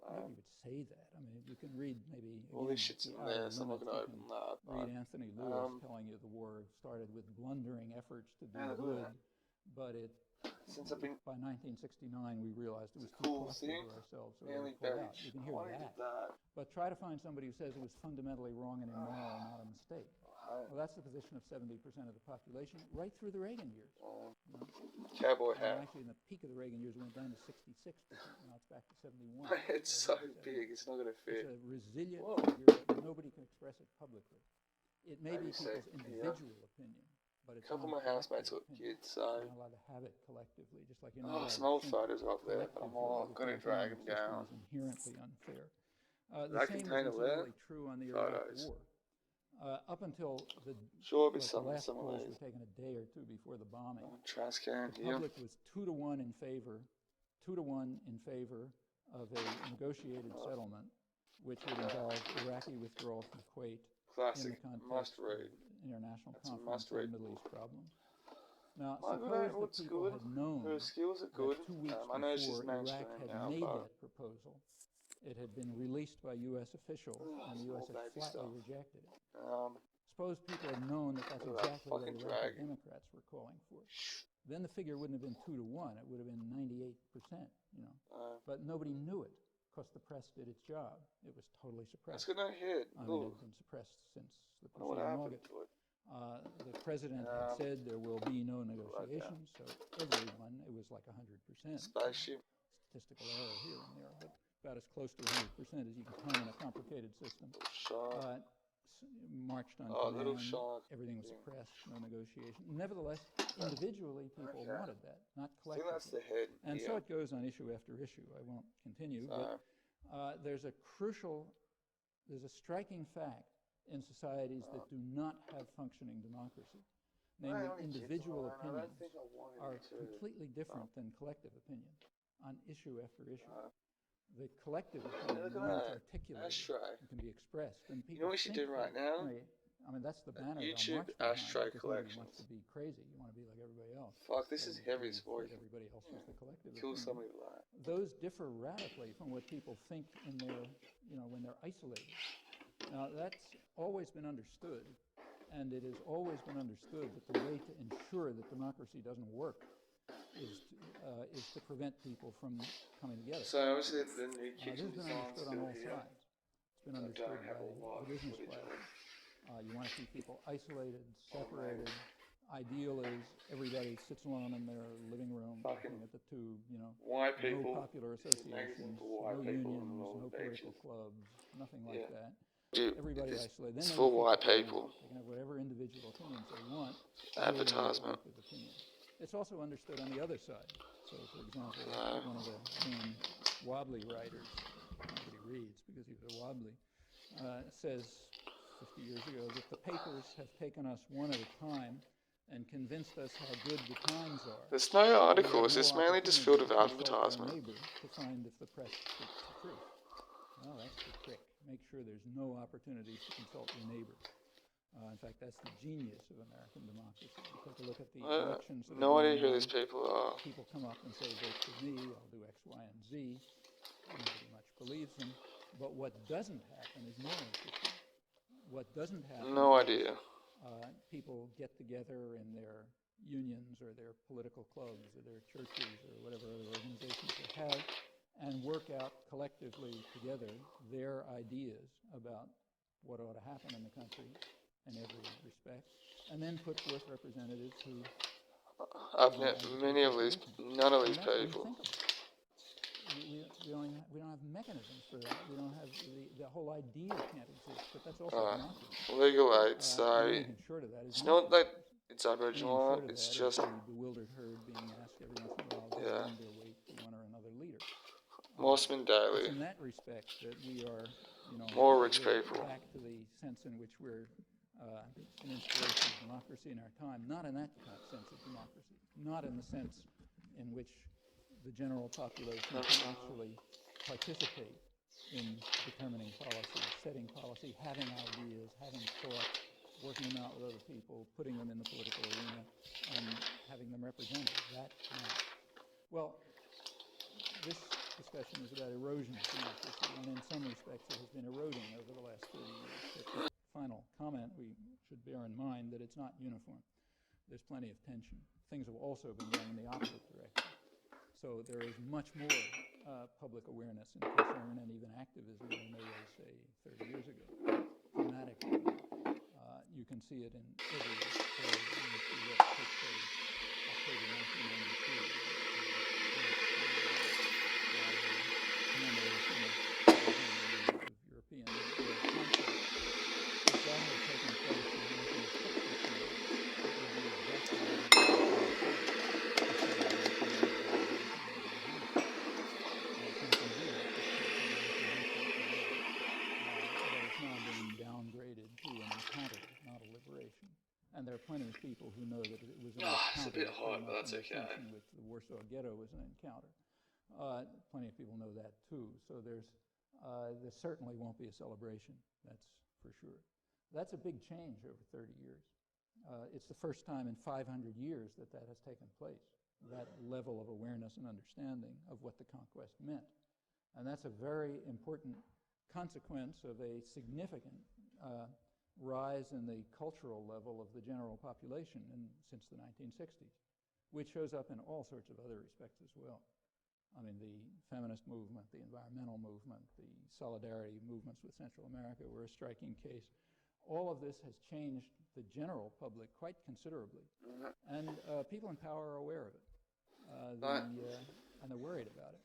Nobody would say that. I mean, you can read maybe All this shit's in there, so I'm not going to open that. read Anthony Lewis telling you the war started with blundering efforts to do good, but it Since I've been by 1969 we realized it was too cool costly thing, to ourselves, so we mainly pulled buried. out. You can I hear wanted that. that. But try to find somebody who says it was fundamentally wrong and immoral, not a mistake. Well, that's the position of 70% of the population right through the Reagan years. You know? Cowboy hat. Actually, in the peak of the Reagan years, it went down to 66%. Now it's back to 71. It's so big, it's not going to fit. It's a resilient figure, but nobody can express it publicly. It may be people's individual opinion, but it's a couple of my housemates got kids, so... You're not allowed to have it collectively, just like you're not allowed some old to photos up there, but I'm going to drag them down. Is inherently unfair. The That same container is there? incidentally true on the Iraq Photos. War. Up until the, Sure, the some last of polls these. were taken a day or two before the bombing. Trash can The here. public was 2-1 in favor, 2-1 in favor of a negotiated settlement, which would involve Iraqi withdrawal from Kuwait Classic. in the Must context of read. international That's a conference on must-read the Middle book. East problem. Now, My suppose looks that people good. had known Her skills are that good. 2 weeks I know she's before Iraq mainstream had now, made but... that proposal, it had been released by U.S. officials, and the U.S. had flatly rejected it. Suppose people had known that that's exactly what Iraqi Democrats were calling for. Then the figure wouldn't have been 2-1; it would have been 98%. You know, but nobody knew it because the press did its job. It was totally suppressed. It's got no head. I mean, it had been suppressed since the preceding August. The president had said there will be no negotiations, so everyone, it was like 100%. Spaceship. Statistical error here and there, but about as close to 100% as you can come in a complicated system. Marched on command, everything was suppressed, no negotiation. Nevertheless, individually, people wanted that, not collectively. I think that's the head. And so it goes on issue after issue. I won't continue, but there's a striking fact in societies that do not have functioning democracy. Namely, individual opinions are completely different than collective opinion on issue after issue. The collective opinion is articulated and can be expressed. And people you know what you do right now? I mean, that's the banner. YouTube ashtray collection. Wants to be crazy. You want to be like everybody else. Fuck, this is heavy for you. Everybody else is the collective. Kill somebody with that. Those differ radically from what people think in their, when they're isolated. Now, that's always been understood, and it has always been understood that the way to ensure that democracy doesn't work is to prevent people from coming together. So obviously the new kitchen design is still here. It's been understood by the business class. You want to see people isolated, separated. Ideal is everybody sits alone in their living room, looking at the tube. White people, no popular associations, no unions, no political clubs, nothing like that. Everybody isolated. It's for white people. They can have whatever individual opinions they want. Advertisement. It's also understood on the other side. So, for example, one of the main Wobbly writers, nobody reads because he was a Wobbly, says 50 years ago that the papers have taken us one at a time and convinced us how good the times are. There's no articles, it's mainly just filled with advertisement. To find if the press speaks the truth. Well, that's the trick. Make sure there's no opportunity to consult your neighbor. In fact, that's the genius of American democracy. You take a look at the elections. No idea who these people are. People come up and say, vote for me, I'll do X, Y, and Z. Nobody much believes them. But what doesn't happen is more interesting. What doesn't happen no idea. People get together in their unions or their political clubs or their churches or whatever other organizations they have and work out collectively together their ideas about what ought to happen in the country in every respect, and then put forth representatives who... I've met many of these, none of these people. We don't have mechanisms for that. We don't have the whole idea can't exist, but that's also democracy. Legal aid, so it's not that it's Aboriginal, it's just... bewildered herd being asked every once in a while to their weight to one or another leader. Mossman Daily. It's in that respect that we are, more rich people. Back to the sense in which we're an inspiration of democracy in our time, not in that sense of democracy, not in the sense in which the general population can actually participate in determining policy, setting policy, having ideas, having thoughts, working them out with other people, putting them in the political arena, and having them represented. That not. Well, this discussion is about erosion of democracy, and in some respects it has been eroding over the last 30 years. But final comment, we should bear in mind that it's not uniform. There's plenty of tension. Things have also been going in the opposite direction. So there is much more public awareness and concern and even activism than there was, say, 30 years ago, dramatically. You can see it in every area. You see what took place October 1992. Commemoration of 500 years of European world conquest. If that had taken place in 1962, it would be exactly what it was something new that took place in 1918 today. But it's now been downgraded to an encounter, not a liberation. And there are plenty of people who know that it was an encounter. It's a bit hot, but that's okay. With the Warsaw Ghetto was an encounter. Plenty of people know that too. So there certainly won't be a celebration. That's for sure. That's a big change over 30 years. It's the first time in 500 years that has taken place. That level of awareness and understanding of what the conquest meant. And that's a very important consequence of a significant rise in the cultural level of the general population since the 1960s, which shows up in all sorts of other respects as well. I mean, the feminist movement, the environmental movement, the solidarity movements with Central America were a striking case. All of this has changed the general public quite considerably, and people in power are aware of it, and they're worried about it.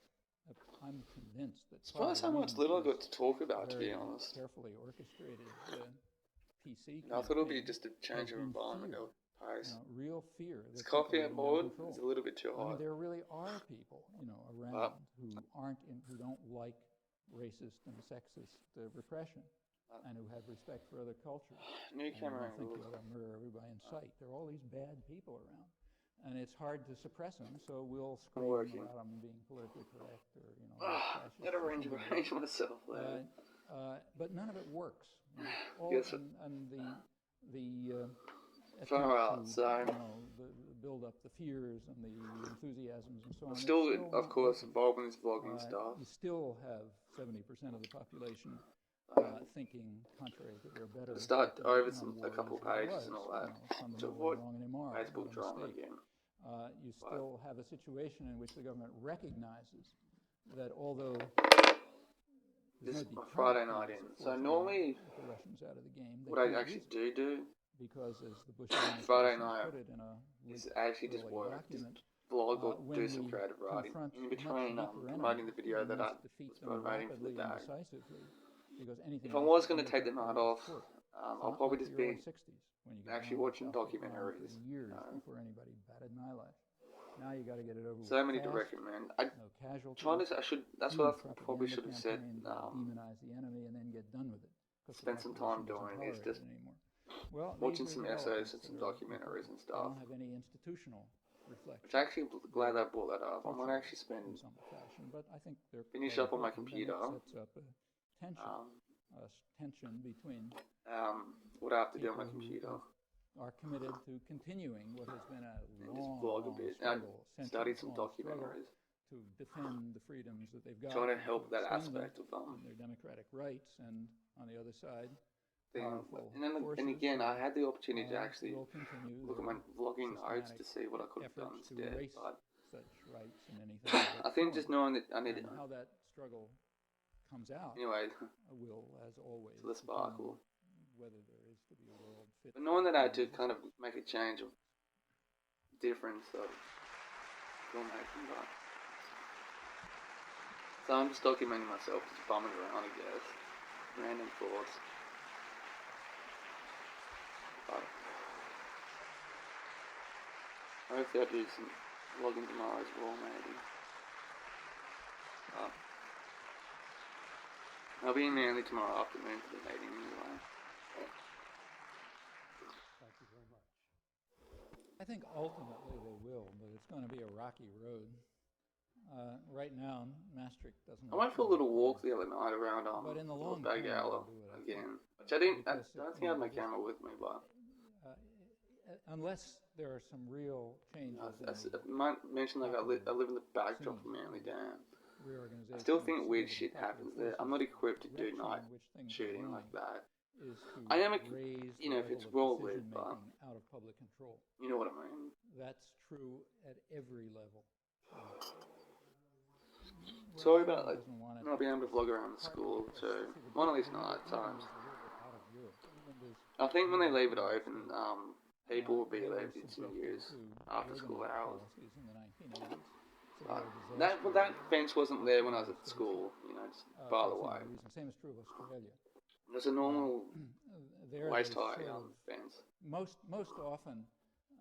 I'm convinced that. Surprised how much little I got to talk about, to be honest. Carefully orchestrated PC. I thought it would be just a change of environment or pace. Real fear. Is coffee at board? It's a little bit too hot. I mean, there really are people, around who don't like racist and sexist repression, and who have respect for other cultures. New camera I think you ought to murder everybody in sight. There are all these bad people around. And it's hard to suppress them, so we'll scream about them being politically correct or, Got to arrange myself there. But none of it works. Build up the fears and the enthusiasms and so on. I'm still of course, involved in this vlogging stuff. You still have 70% of the population thinking contrary that they're better. Start over a couple pages and all that to avoid Facebook drama again. You still have a situation in which the government recognizes that although this is my Friday night in, so normally the Russians out of the game, what I actually do because as the Bush Friday night put it in is actually just work, just vlog or do some creative writing in between promoting the video that I was promoting for the day. If I was going to take the night off, I'll probably just be actually watching documentaries. Years before anybody batted an eyelash. Now you got to get it over. So many to recommend. That's what I probably should have said. Demonize the enemy and then get done with it. Spend some time doing is just watching some essays and some documentaries and stuff. Don't have any institutional reflection. Which actually glad I brought that up. I might actually spend finish up on my computer. Sets up a tension between what I have to do on my computer. Are committed to continuing what has been a long, vlog a bit and study some documentaries to defend the freedoms that they've got. Trying to help that aspect of their democratic rights, and on the other side, and again, I had the opportunity to actually look at my vlogging notes to see what I could have done instead. But such rights in anything I think just knowing that I needed how that struggle comes out. Anyway, will, as always, the sparkle. Whether there is to be a world fit. But knowing that I had to kind of make a change of difference of filmmaking, but so I'm just documenting myself, just bumming around, I guess, random thoughts. But hopefully I'll do some vlogging tomorrow as well, maybe. I'll be in Manly tomorrow afternoon for the meeting anyway. Thank you very much. I think ultimately they will, but it's going to be a rocky road. Right now, Maastricht doesn't. I went for a little walk the other night around but in the long Bag Gala again, which I don't think I had my camera with me, but unless there are some real changes. I might mention like I live in the backdrop of Manly Dam. I still think weird shit happens there. I'm not equipped to do night shooting like that. I am, if it's well lit, but out of public control. You know what I mean. That's true at every level. Sorry about not being able to vlog around the school too. One of these night times. this I think when they leave it open, people will be they were left in some subjected years to after school Reagan hours. policies in the 1980s. So But they were that disastrous fence wasn't there when I was at school, you know, just by for the a way. similar reason. Same is true of Australia. There's a normal There waist they height sort of, fence. most often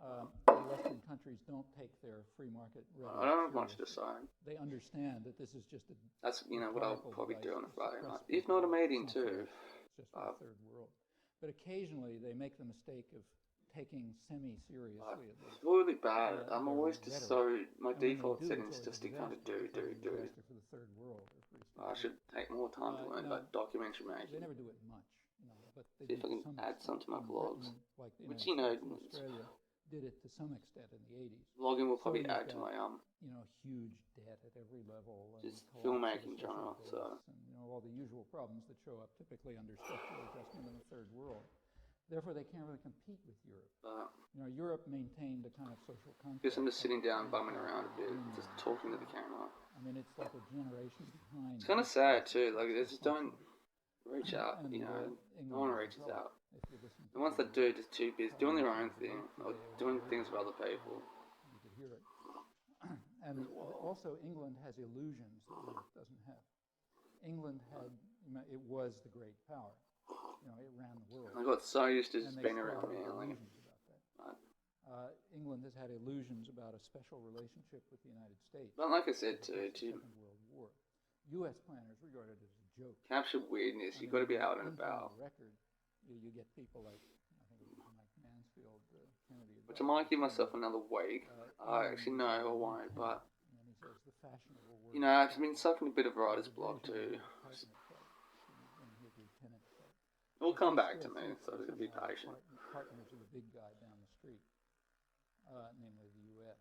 the Western countries don't take their free market I don't have much to seriously. say. They understand that this is just a That's, you know, what I'll probably do on a Friday night. It's If not a meeting too. just for the third world. But occasionally they make the mistake of taking semi-seriously at least. It's really bad. I'm their always just rhetoric. so, my And when they default do, settings it's just to always a kind of disaster. do. It's a disaster for the third world. Or for I should take more time to learn about documentary They making. never do it much, but they See if do I to can some add some extent. to my In vlogs. Britain, like the Which, United you know, States and Australia did it to some extent in the 80s. Vlogging will probably you've add to got, my huge debt at every level, and just collapse of filmmaking the social genre. base, So and all the usual problems that show up typically under structural adjustment in the third world. Therefore, they can't really compete with Europe. Europe maintained a kind of social contract. guess I'm just sitting down, bumming around a bit, just talking to the camera. I mean, it's like a generation behind. It's kind of sad too. Like, they just don't reach out. You know, no one reaches out. The ones that do, just too busy doing their own thing or doing things for other people. You could hear it. And also, England has illusions that Europe doesn't have. England it was the great power. It ran the world. I got so used to just And being they around still have me. illusions about that. England has had illusions about a special relationship with the United States. But like I said too, the to Second World War. U.S. planners regard it as a joke. capture weirdness, you've got to be out and about. Record, you get people like, I think it was Mike Mansfield, Kennedy. Which I might give myself another week. Actually, no, I won't. But And he says the fashionable word. you know, I've been suffering a bit of writer's block too. It will come back to me, so just be patient. Partners of the big guy down the street, namely the U.S.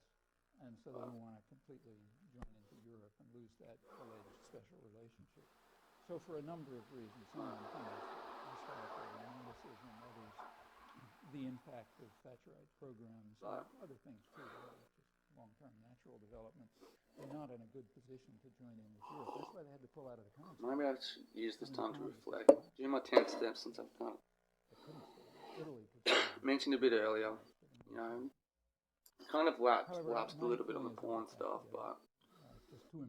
And so they don't want to completely join into Europe and lose that alleged special relationship. So for a number of reasons, some of them historical romanticism, others the impact of Thatcherite programs, other things too, just long-term natural development, they're not in a good position to join in with Europe. That's why they had to pull out of the council. Maybe I should use this time to reflect. Do my 10 steps since I've kind of mentioned a bit earlier. You know, kind of lapsed a little bit on the porn stuff, but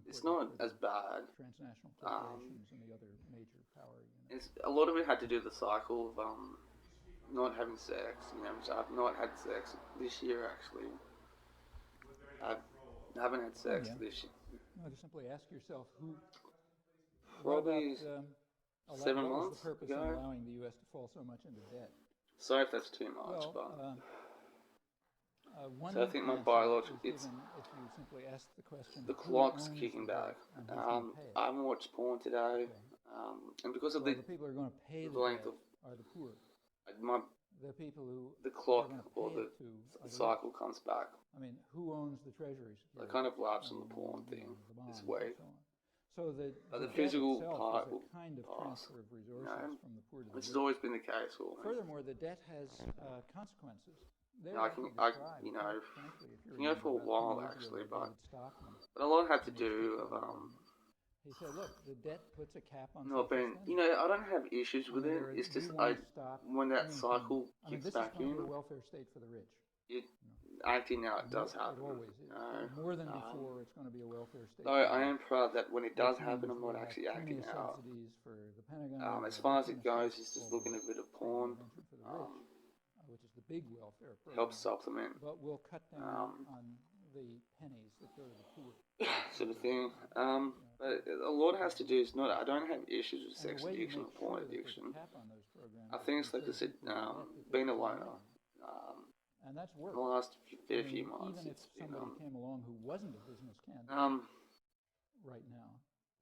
it's not as bad. Transnational corporations and the other major power units. A lot of it had to do with the cycle of not having sex. You know, so I've not had sex this year actually. I haven't had sex this year. No, just simply ask yourself who. Probably 7 what months was the purpose ago. in allowing the U.S. to fall so much into debt? Sorry if that's too much, Well, but so I think my biological, it's if you simply ask the question. The clock's kicking back. I haven't watched porn today, and because of the people who are going to pay the length debt of are the poor. The people who the clock or the cycle comes back. I mean, who owns the treasury? I kind of lapsed on the porn thing this week. So the physical debt part is will a kind of pass. transfer of resources from the poor to the Which rich. has always been the case for me. Furthermore, the debt has consequences. For a while actually, but a lot had to do of He said, "Look, the debt puts a cap on." No, Ben. I don't have issues with it. It's just when that cycle kicks back in. This is a welfare state for the rich. Acting now, it does happen. It always is. More than before, it's going to be a welfare state. Though I am proud that when it does happen, I'm not actually acting out. For the Pentagon, as far as it goes, it's just looking at a bit of porn. Which is the big welfare program. Helps supplement. But we'll cut down on the pennies that go to the poor. Sort of thing. But a lot has to do is not. I don't have issues with sex addiction or porn addiction. I think it's like I said, being a loner. And that's work. The last fair few months, even if somebody came along who wasn't a business candidate right now,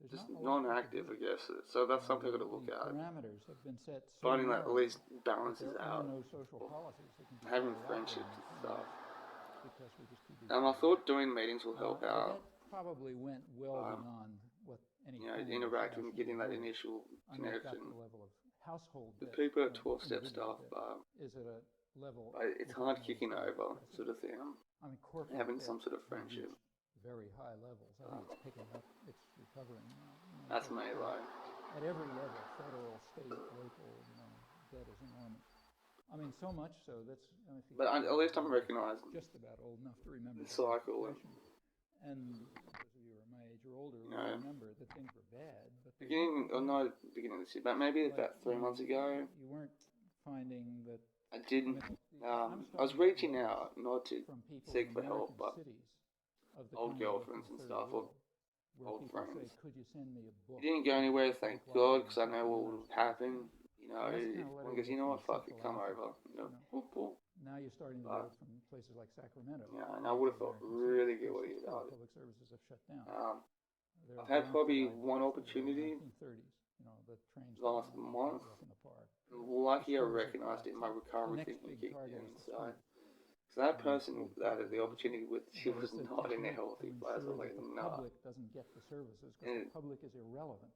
just non-active, I guess. So that's something I've got to look at. Parameters have been set. Finding that at least balances out. No social policies that can having friendships and stuff. I thought doing meetings will help out. That probably went well beyond what any interacting and getting that initial connection. Level of household the people at 12-step stuff, is at a level. It's hard kicking over, sort of thing. I mean, having some sort of friendship. Very high levels. I think it's picking up. It's recovering now. That's me, though. At every level, federal, state, local, debt is enormous. I mean, so much so that's. But at least I'm recognising just about old enough to remember the cycle. And those of you who are my age or older will remember that things were bad. But beginning of this year, but maybe about 3 months ago. You weren't finding that. I didn't. I was reaching out, not to seek for help, but old girlfriends and stuff, or old friends. Say, could you send me a book? It didn't go anywhere, thank God, because I know what would have happened. You know, one goes, you know what, fuck it, come over. Now you're starting to go from places like Sacramento. Yeah, and I would have felt really guilty about it. Public services have shut down. I've had probably one opportunity last month. Lucky I recognised it in my recovery thinking kicked in. So that person that I had the opportunity with, she was not in a healthy place. I was like, no. The public doesn't get the services because the public is irrelevant.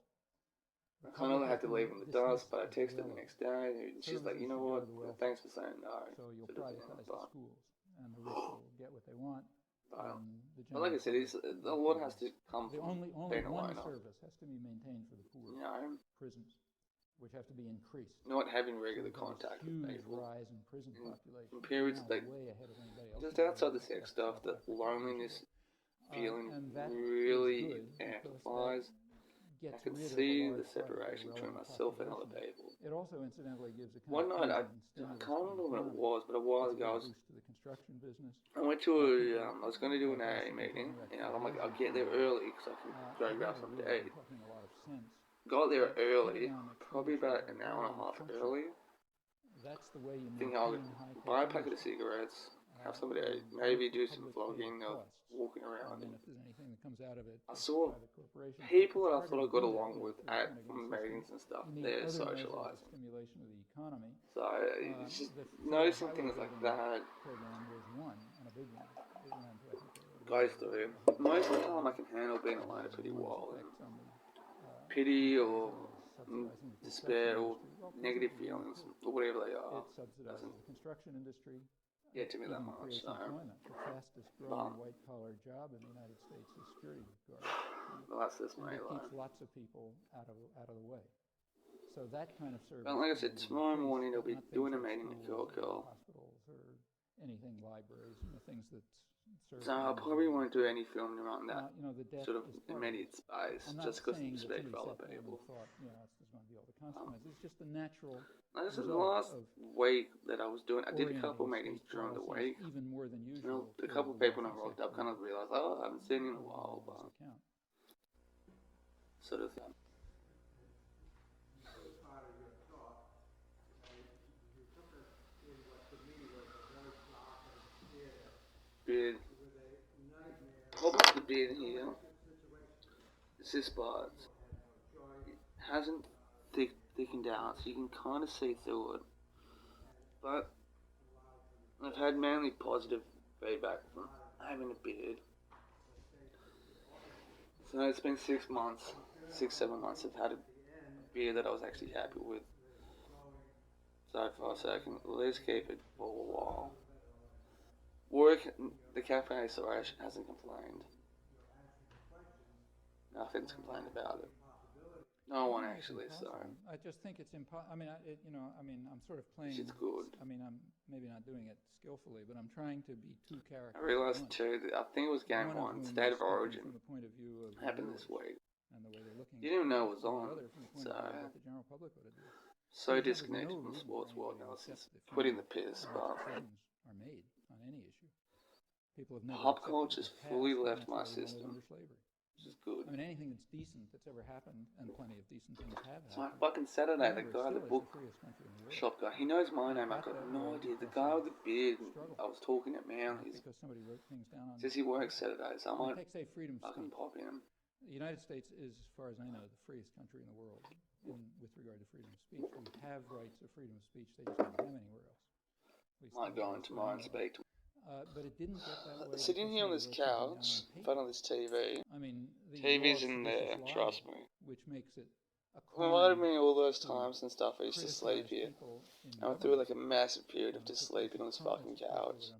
I kind of had to leave in the dust, but I texted her the next day, and she's like, you know what, thanks for saying no. So you'll privatize the schools, and the rich will get what they want. But like I said, a lot has to come from being one service has to be maintained for the poor. Prisons, which have to be increased. Not having regular contact with people. Rise in prison population. In periods like just outside the sex stuff, the loneliness feeling really amplifies. I can see the separation between myself and other people. It also incidentally gives a one night, I can't remember when it was, but a while ago, I went to I was going to do an AA meeting, and I'm like, I'll get there early because I can go grab something to eat. Got there early, probably about an hour and a half early. Thinking I'll buy a packet of cigarettes, have somebody eat, maybe do some vlogging or walking around. I saw people that I thought I got along with at meetings and stuff. They're socialising. So it's just noticing things like that goes through. Most of the time I can handle being alone pretty well. Pity or despair or negative feelings or whatever they are doesn't get to me that much. So, the fastest growing white collar job in the United States is security guard. Well, that's this mate. It keeps lots of people out of the way. So that kind of service. But like I said, tomorrow morning I'll be doing a meeting at Kilkil. Hospitals or anything, libraries, things that. So I probably won't do any filming around that sort of immediate space, just because of speak for other people. There's going to be all the consequences. It's just the natural. Like I said, the last week that I was doing, I did a couple of meetings during the week. Even more than usual. A couple of people when I rocked up kind of realised, I haven't seen you in a while, but sort of thing. Beard. Probably the beard here. It's this part. It hasn't thickened out, so you can kind of see through it. But I've had mainly positive feedback from having a beard. So it's been 6 months, 7 months. I've had a beard that I was actually happy with so far, so I can at least keep it for a while. Work, the cafe association hasn't complained. Nothing's complained about it. No one actually, so. I just think it's impossible. I'm sort of playing. It's good. I'm maybe not doing it skillfully, but I'm trying to be two characters. I realised too that I think it was game one, State of Origin, from the point of view of happened this week. And the way they're looking. You didn't even know it was on, so. The general public would do. So disconnected from the sports world now since putting the piss, but. Are made on any issue. People have never. Pop culture's fully left my system. Which is good. Anything that's decent that's ever happened, and plenty of decent things have happened. It's like fucking Saturday, the guy, the book shop guy, he knows my name. I've got no idea. The guy with the beard, I was talking at Manly's. Because somebody wrote things down on. Says he works Saturdays. I might say freedom fucking pop in. The United States is, as far as I know, the freest country in the world with regard to freedom of speech. We have rights of freedom of speech. They just don't have anywhere else. Might go in tomorrow and speak to him. But it didn't get that way. Sitting here on this couch, in front of this TV. The TV's in there, trust me. Which makes it reminded me of all those times and stuff I used to sleep here. I went through like a massive period of just sleeping on this fucking couch.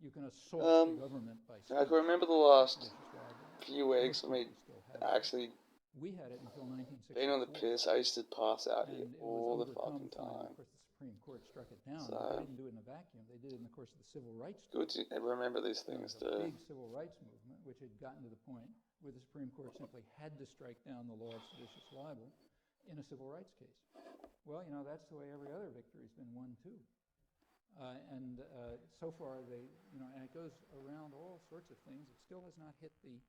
You can assault the government by I can remember the last few weeks of me actually we had it until 1964. being on the piss. I used to pass out here all the fucking time. Supreme Court struck it down. So, They didn't do it in a vacuum. They did it in the course of the Civil Rights good to remember these things There was a too. big civil rights movement, which had gotten to the point where the Supreme Court simply had to strike down the law of seditious libel in a civil rights case. Well, that's the way every other victory's been won too. So far, and it goes around all sorts of things. It still has not hit the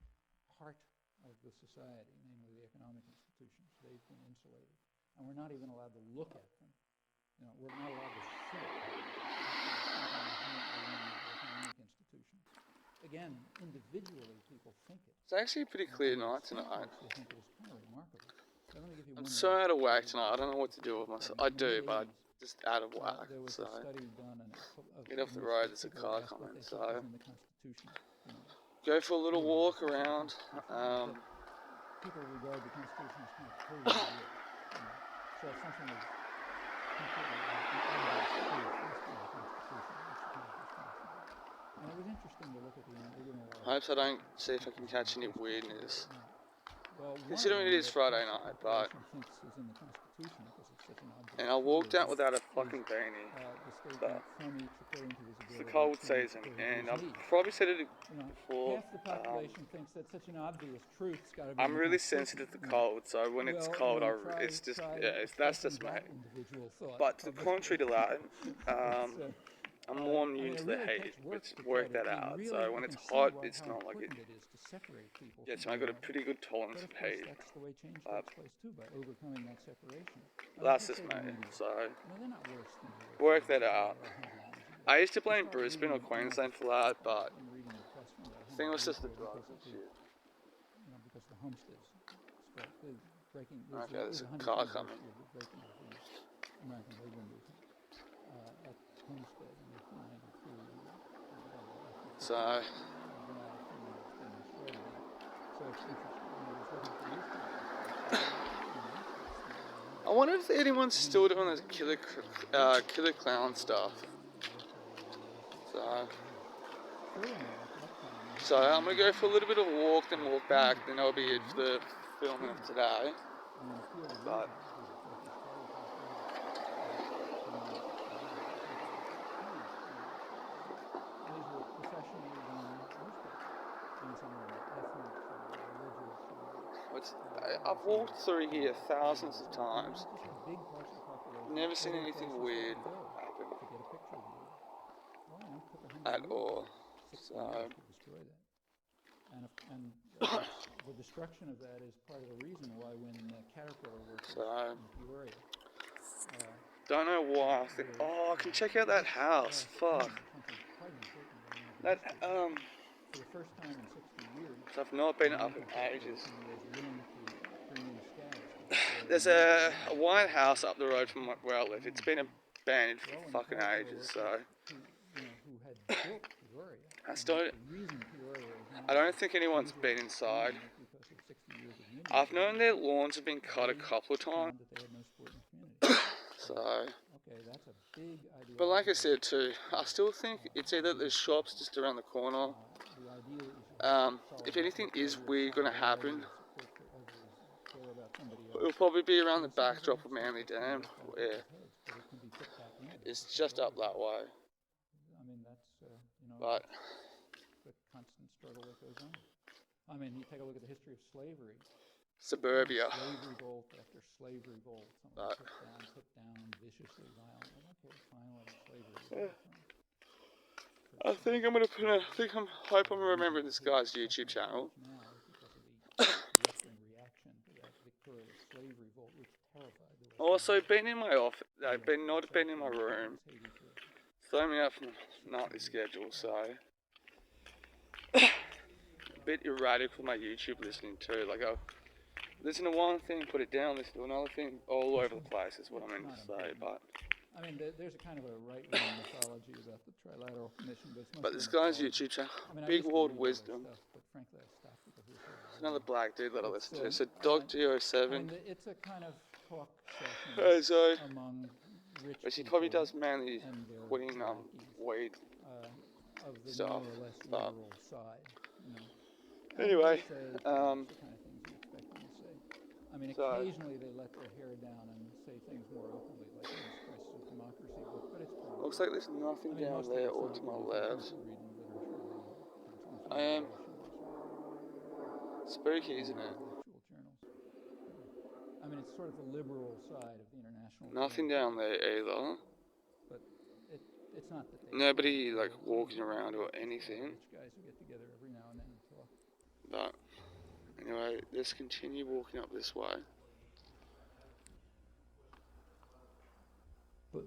heart of the society, namely the economic institutions. They've been insulated. And we're not even allowed to look at them. We're not allowed to see it. Economic institutions. Again, individually, people think it. It's actually a pretty clear night tonight. They think it is kind of remarkable. So let me give you I'm one so out of whack tonight. I don't know what to do with myself. I do, but I'm just out of whack. There was So a study done get off the road. There's a car coming. So in the Constitution. go for a little walk around. People regard the Constitution as kind of crazy. So it's something that's completely and it was interesting to look at the original. Hopes I don't see if I can catch any weirdness. Well, Considering it is Friday night, but thinks is in the Constitution because it's such an obvious and I walked out without a fucking beanie. But it's the cold season, and I've probably said it before. Half the population thinks that such an obvious truth's got to be. I'm really sensitive to cold, so when it's cold, it's just that's just me. But to the contrary to that, I'm more immune to the heat, which worked that out. So when it's hot, it's not like it. Yeah, so I got a pretty good tolerance of heat. That's the way change takes place too, by overcoming that separation. That's just me. So They're not worse than work that out. I used to blame Brisbane or Queensland for that, but I think it was just the drugs and shit. Because the homesteads breaking. Okay, there's a car coming. American labor movement at Homestead in 1992. So I wonder if anyone's still doing this killer clown stuff. So I'm gonna go for a little bit of a walk, then walk back. Then that'll be it for the filming of today. But I've walked through here thousands of times. Never seen anything weird happen at all. So and the destruction of that is part of the reason why when Caterpillar workers in Peoria. Don't know why. I think, I can check out that house. Fuck. That For the first time in 60 years. So I've not been up in ages. There's a white house up the road from where I live. It's been abandoned for fucking ages. So I don't think anyone's been inside. I've known their lawns have been cut a couple of times. So, but like I said too, I still think it's either the shop's just around the corner. If anything is weird gonna happen, it'll probably be around the backdrop of Manly Dam, where it's just up that way. But the constant struggle that goes on. I mean, you take a look at the history of slavery. Suburbia. Slavery bolt after slavery bolt. Someone put down, viciously, violently. Okay, finally, slavery. I think I'm gonna put. I hope I'm remembering this guy's YouTube channel. Also, been in my office. I've not been in my room. Throw me out from nightly schedule, so a bit erratic with my YouTube listening too. Like I'll listen to one thing, put it down, listen to another thing, all over the place is what I meant to say. But I mean, there's a kind of a right-wing mythology about the Trilateral Commission, but this guy's YouTube channel, Big World Wisdom. Stuff, but frankly, I stopped because it's another black dude that I listen to. It's a Dog07. I mean, it's a kind of talk session among rich but she probably does mainly weed stuff. But anyway, I mean, So, occasionally they let their hair down and say things more openly, like in this Crisis of Democracy book, but it's pretty. looks like there's nothing I mean, down most there of or it's to not my good left. if you read in literature or in I am relations spooky, isn't it? intellectual journals. I mean, it's sort of the liberal side of the international. Nothing down there either. But it's not that they. Nobody like walking around or anything. Rich guys who get together every now and then and talk. But anyway, let's continue walking up this way.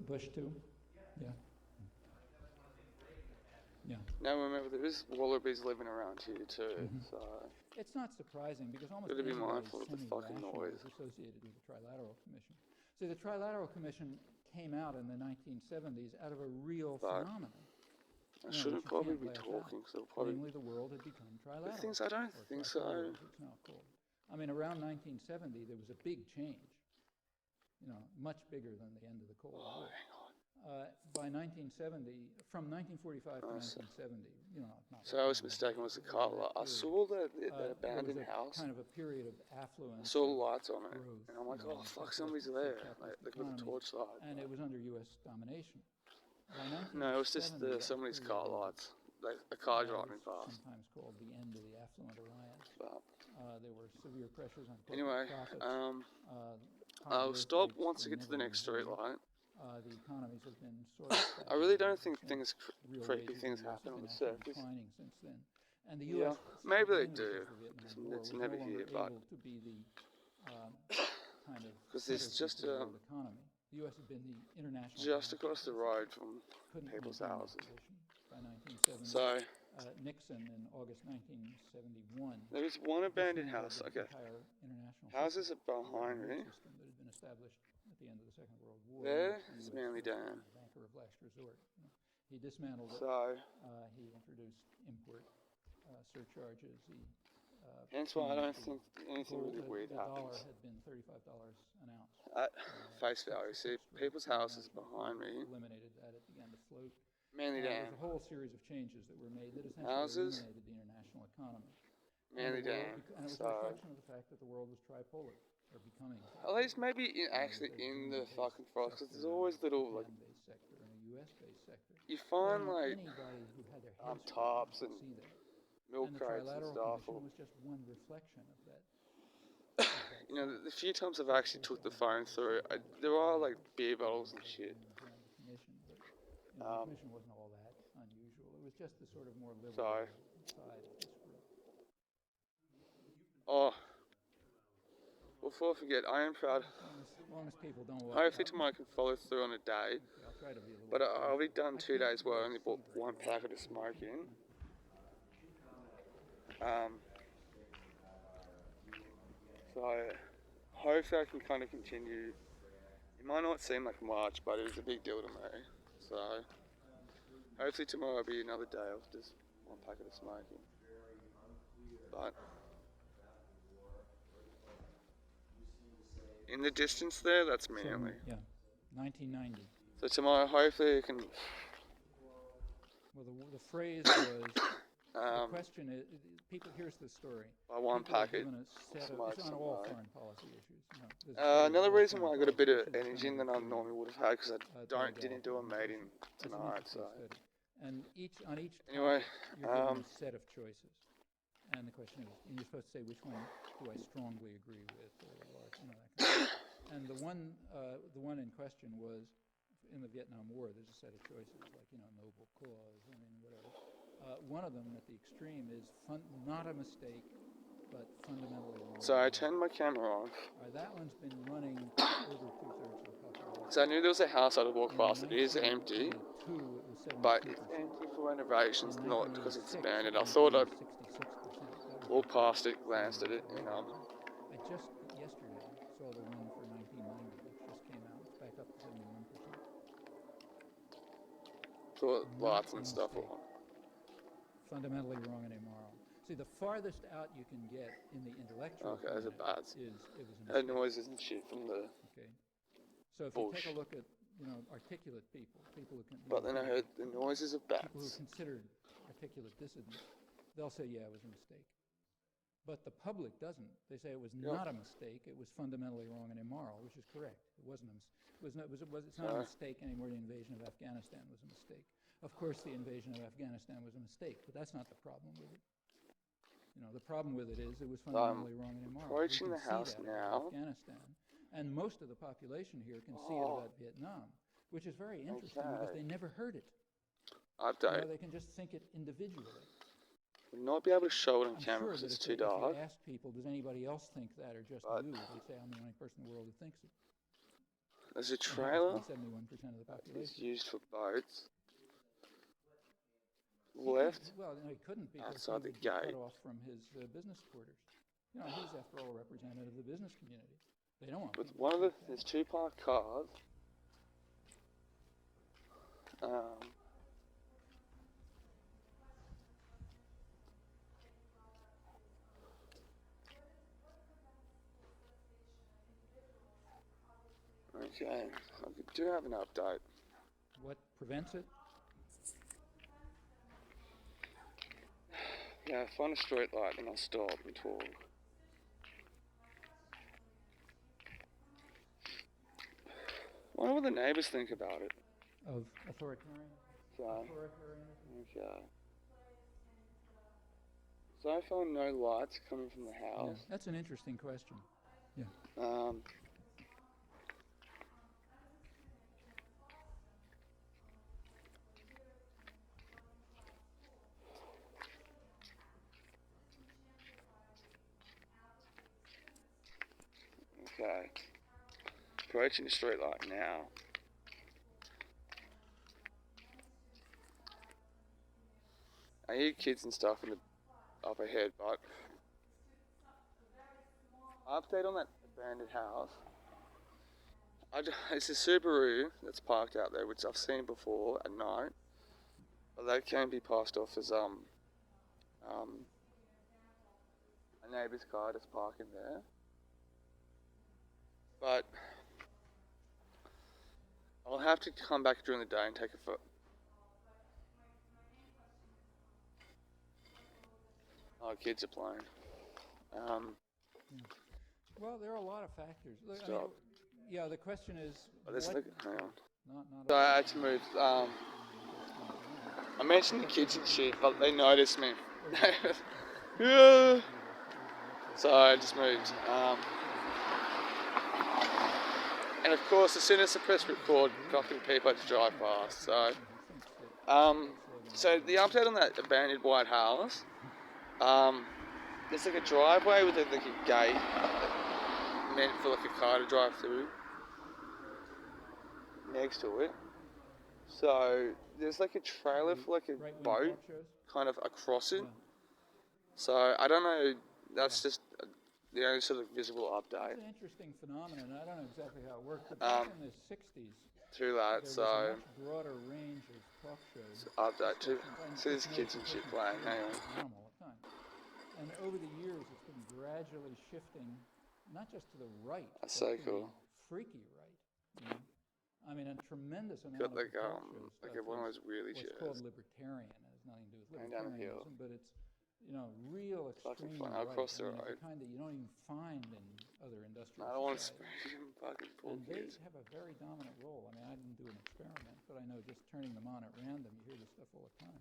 Bush too? Yeah. Yeah. Now remember, there is wallabies living around here too, so It's not surprising because almost gotta be everybody mindful of the fucking noise. is associated with the Trilateral Commission. See, the Trilateral Commission came out in the 1970s out of a real phenomenon. I shouldn't probably be talking, so probably. Namely, the world had become trilateral. The things I don't think so. As it's now called. I mean, around 1970, there was a big change. You know, much bigger than the end of the Cold War. By 1970, from 1945 to 1970, you know, not So I was mistaken, was the car lot. I saw that abandoned house. Kind of a period of affluence. I saw the lights on it, and I'm like, oh fuck, somebody's there, like with a torchlight. And it was under U.S. domination. No, it was just somebody's car lights, like a car driving past. Sometimes called the end of the affluent alliance. But there were severe pressures on anyway, profits. I'll stop once I get to the next street light. The economies have been sort of. I really don't think creepy things happen on the surface. Declining since then, and the Yeah, U.S. maybe they do. It's never here, but to be the kind of because it's just world economy. The U.S. has been the international. Just across the road from people's houses. By 1970. So Nixon in August 1971. there is one abandoned house. Okay, houses are behind me. System that had been established at the end of the Second World War. There is Manly Dam. Banker of last resort. He dismantled it. So He introduced import surcharges. hence why I don't think anything really weird The dollar happens. had been $35 an ounce. At face value, see people's houses behind me. Eliminated that. It began to float. Manly There Dam. was a whole series of changes that were made that essentially Houses. eliminated the international economy. Manly And the world Dam. and it was a So reflection of the fact that the world was tripolar, or becoming. at least maybe actually in the fucking forest, because there's always little like Japan-based sector and a U.S.-based sector. you find like Anybody who had their heads tops could and see that. milk And the crates and Trilateral stuff. Commission Or, was just one reflection of that. you know, the few times I've actually took the phone through, there are like beer bottles and shit. The commission wasn't all that unusual. It was just the sort of more liberal So side of this group. oh, before I forget, I am proud. As long as people don't walk Hopefully out. tomorrow I can follow through on a day, I'll try to be a little but I'll be done 2 days where I only bought one packet of smoke in. So hopefully I can kind of continue. It might not seem like much, but it is a big deal to me. So hopefully tomorrow will be another day of just one packet of smoking. But in the distance there, that's Manly. Yeah, 1990. So tomorrow hopefully I can. Well, the phrase was. The Um, question is, people. Here's the story. By one People are packet. given a set of- smoke It's on all some, foreign policy issues. You know, there's Another all reason why I foreign got a bit of policy issues energy than I normally would have had because I didn't do a meeting It's an tonight. interesting So study. And on each anyway, topic, you're given a set of choices. And the question is, and you're supposed to say which one do I strongly agree with, or you know, that kind of thing. And the one in question was in the Vietnam War. There's a set of choices like noble cause. I mean, whatever. One of them at the extreme is not a mistake, but fundamentally wrong. so I turned my camera off. That one's been running over 2/3 of the population. So I knew there was a house I'd walk past. It is empty, 1992, it was 72%. but it's empty for renovations, In not because it's 1986, abandoned. it I was thought I'd 66%. walk past it, glanced at it, I just yesterday saw the one for 1990 that just came out. It's back up to 71%. thought lights and stuff were on. Fundamentally wrong and immoral. See, the farthest out you can get in the intellectual Okay, those are bad. is it was a Heard mistake. noises and shit from the. Okay. So if Bullshit. you take a look at articulate people who can. But then I heard the noises of people who are bats. considered articulate dissidents, they'll say, yeah, it was a mistake. But the public doesn't. They say it was not a mistake. It was fundamentally wrong and immoral, which is correct. It wasn't. It's not a mistake anymore. The invasion of Afghanistan was a mistake. Of course, the invasion of Afghanistan was a mistake, but that's not the problem with it. You know, the problem with it is it was fundamentally wrong and immoral. Approaching the house now. Afghanistan, and most of the population here can see it about Vietnam, which is very interesting because they never heard it. Update. They can just think it individually. We'll not be able to show it on camera because it's too dark. If you ask people, does anybody else think that or just you? They say, I'm the only person in the world who thinks it. There's a trailer. 71% of the population. It's used for boats. Left. Well, no, he couldn't because outside he the would gate. Cut off from his business quarters. You know, he's after all a representative of the business community. They don't want. With one of there's two parked cars. Okay, I do have an update. What prevents it? Yeah, find a street light and I'll stop and talk. Wonder what the neighbours think about it. Of authoritarian? Okay. So far, no lights coming from the house. Yeah, that's an interesting question. Yeah. Okay. Approaching the street light now. I hear kids and stuff in the up ahead, but update on that abandoned house. It's a Subaru that's parked out there, which I've seen before at night, but that can be passed off as a neighbour's car that's parking there. But I'll have to come back during the day and take a photo. Oh, kids are playing. Well, there are a lot of factors. Look, Stop. Yeah, the question is. Hang on. Not So I had to move. I mentioned the kids and shit, but they noticed me. Yeah. So I just moved. And of course, as soon as I press record, fucking people had to drive past. So, so the update on that abandoned white house. There's like a driveway with like a gate meant for like a car to drive through next to it. So there's like a trailer for like a boat kind of across it. So I don't know, that's just the only sort of visible update. It's an interesting phenomenon. I don't know exactly how it worked, but back in the 60s, through that, there was so a much broader range of talk shows. Update too. So there's kids and shit playing, hang on. All the time. And over the years, it's been gradually shifting, not just to the right, That's but so to cool. the freaky right. You know? I mean, a tremendous amount Got like of talk shows like one of those really what's shit. called libertarian. It has nothing to do with Going down the hill. libertarianism, but it's, you know, real Fucking extreme fun. right. I'll cross the I mean, road. the kind that you don't even find in other industrial I don't want to societies. spray them fucking poor And they kids. have a very dominant role. I mean, I didn't do an experiment, but I know just turning them on at random, you hear this stuff all the time.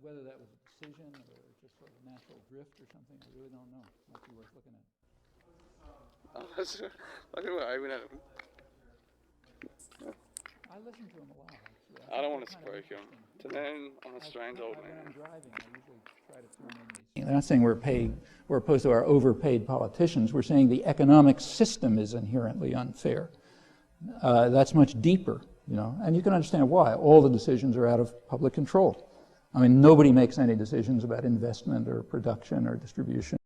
Whether that was a decision or just sort of natural drift or something, I really don't know. Might be worth looking at. Oh, that's look at what I even at him. I listen to them a lot, actually. I don't want to spook him. To then, I'm a strange old When man. I'm driving, I usually try to tune in these. They're not saying we're opposed to our overpaid politicians. We're saying the economic system is inherently unfair. That's much deeper, you know, and you can understand why. All the decisions are out of public control. I mean, nobody makes any decisions about investment or production or distribution.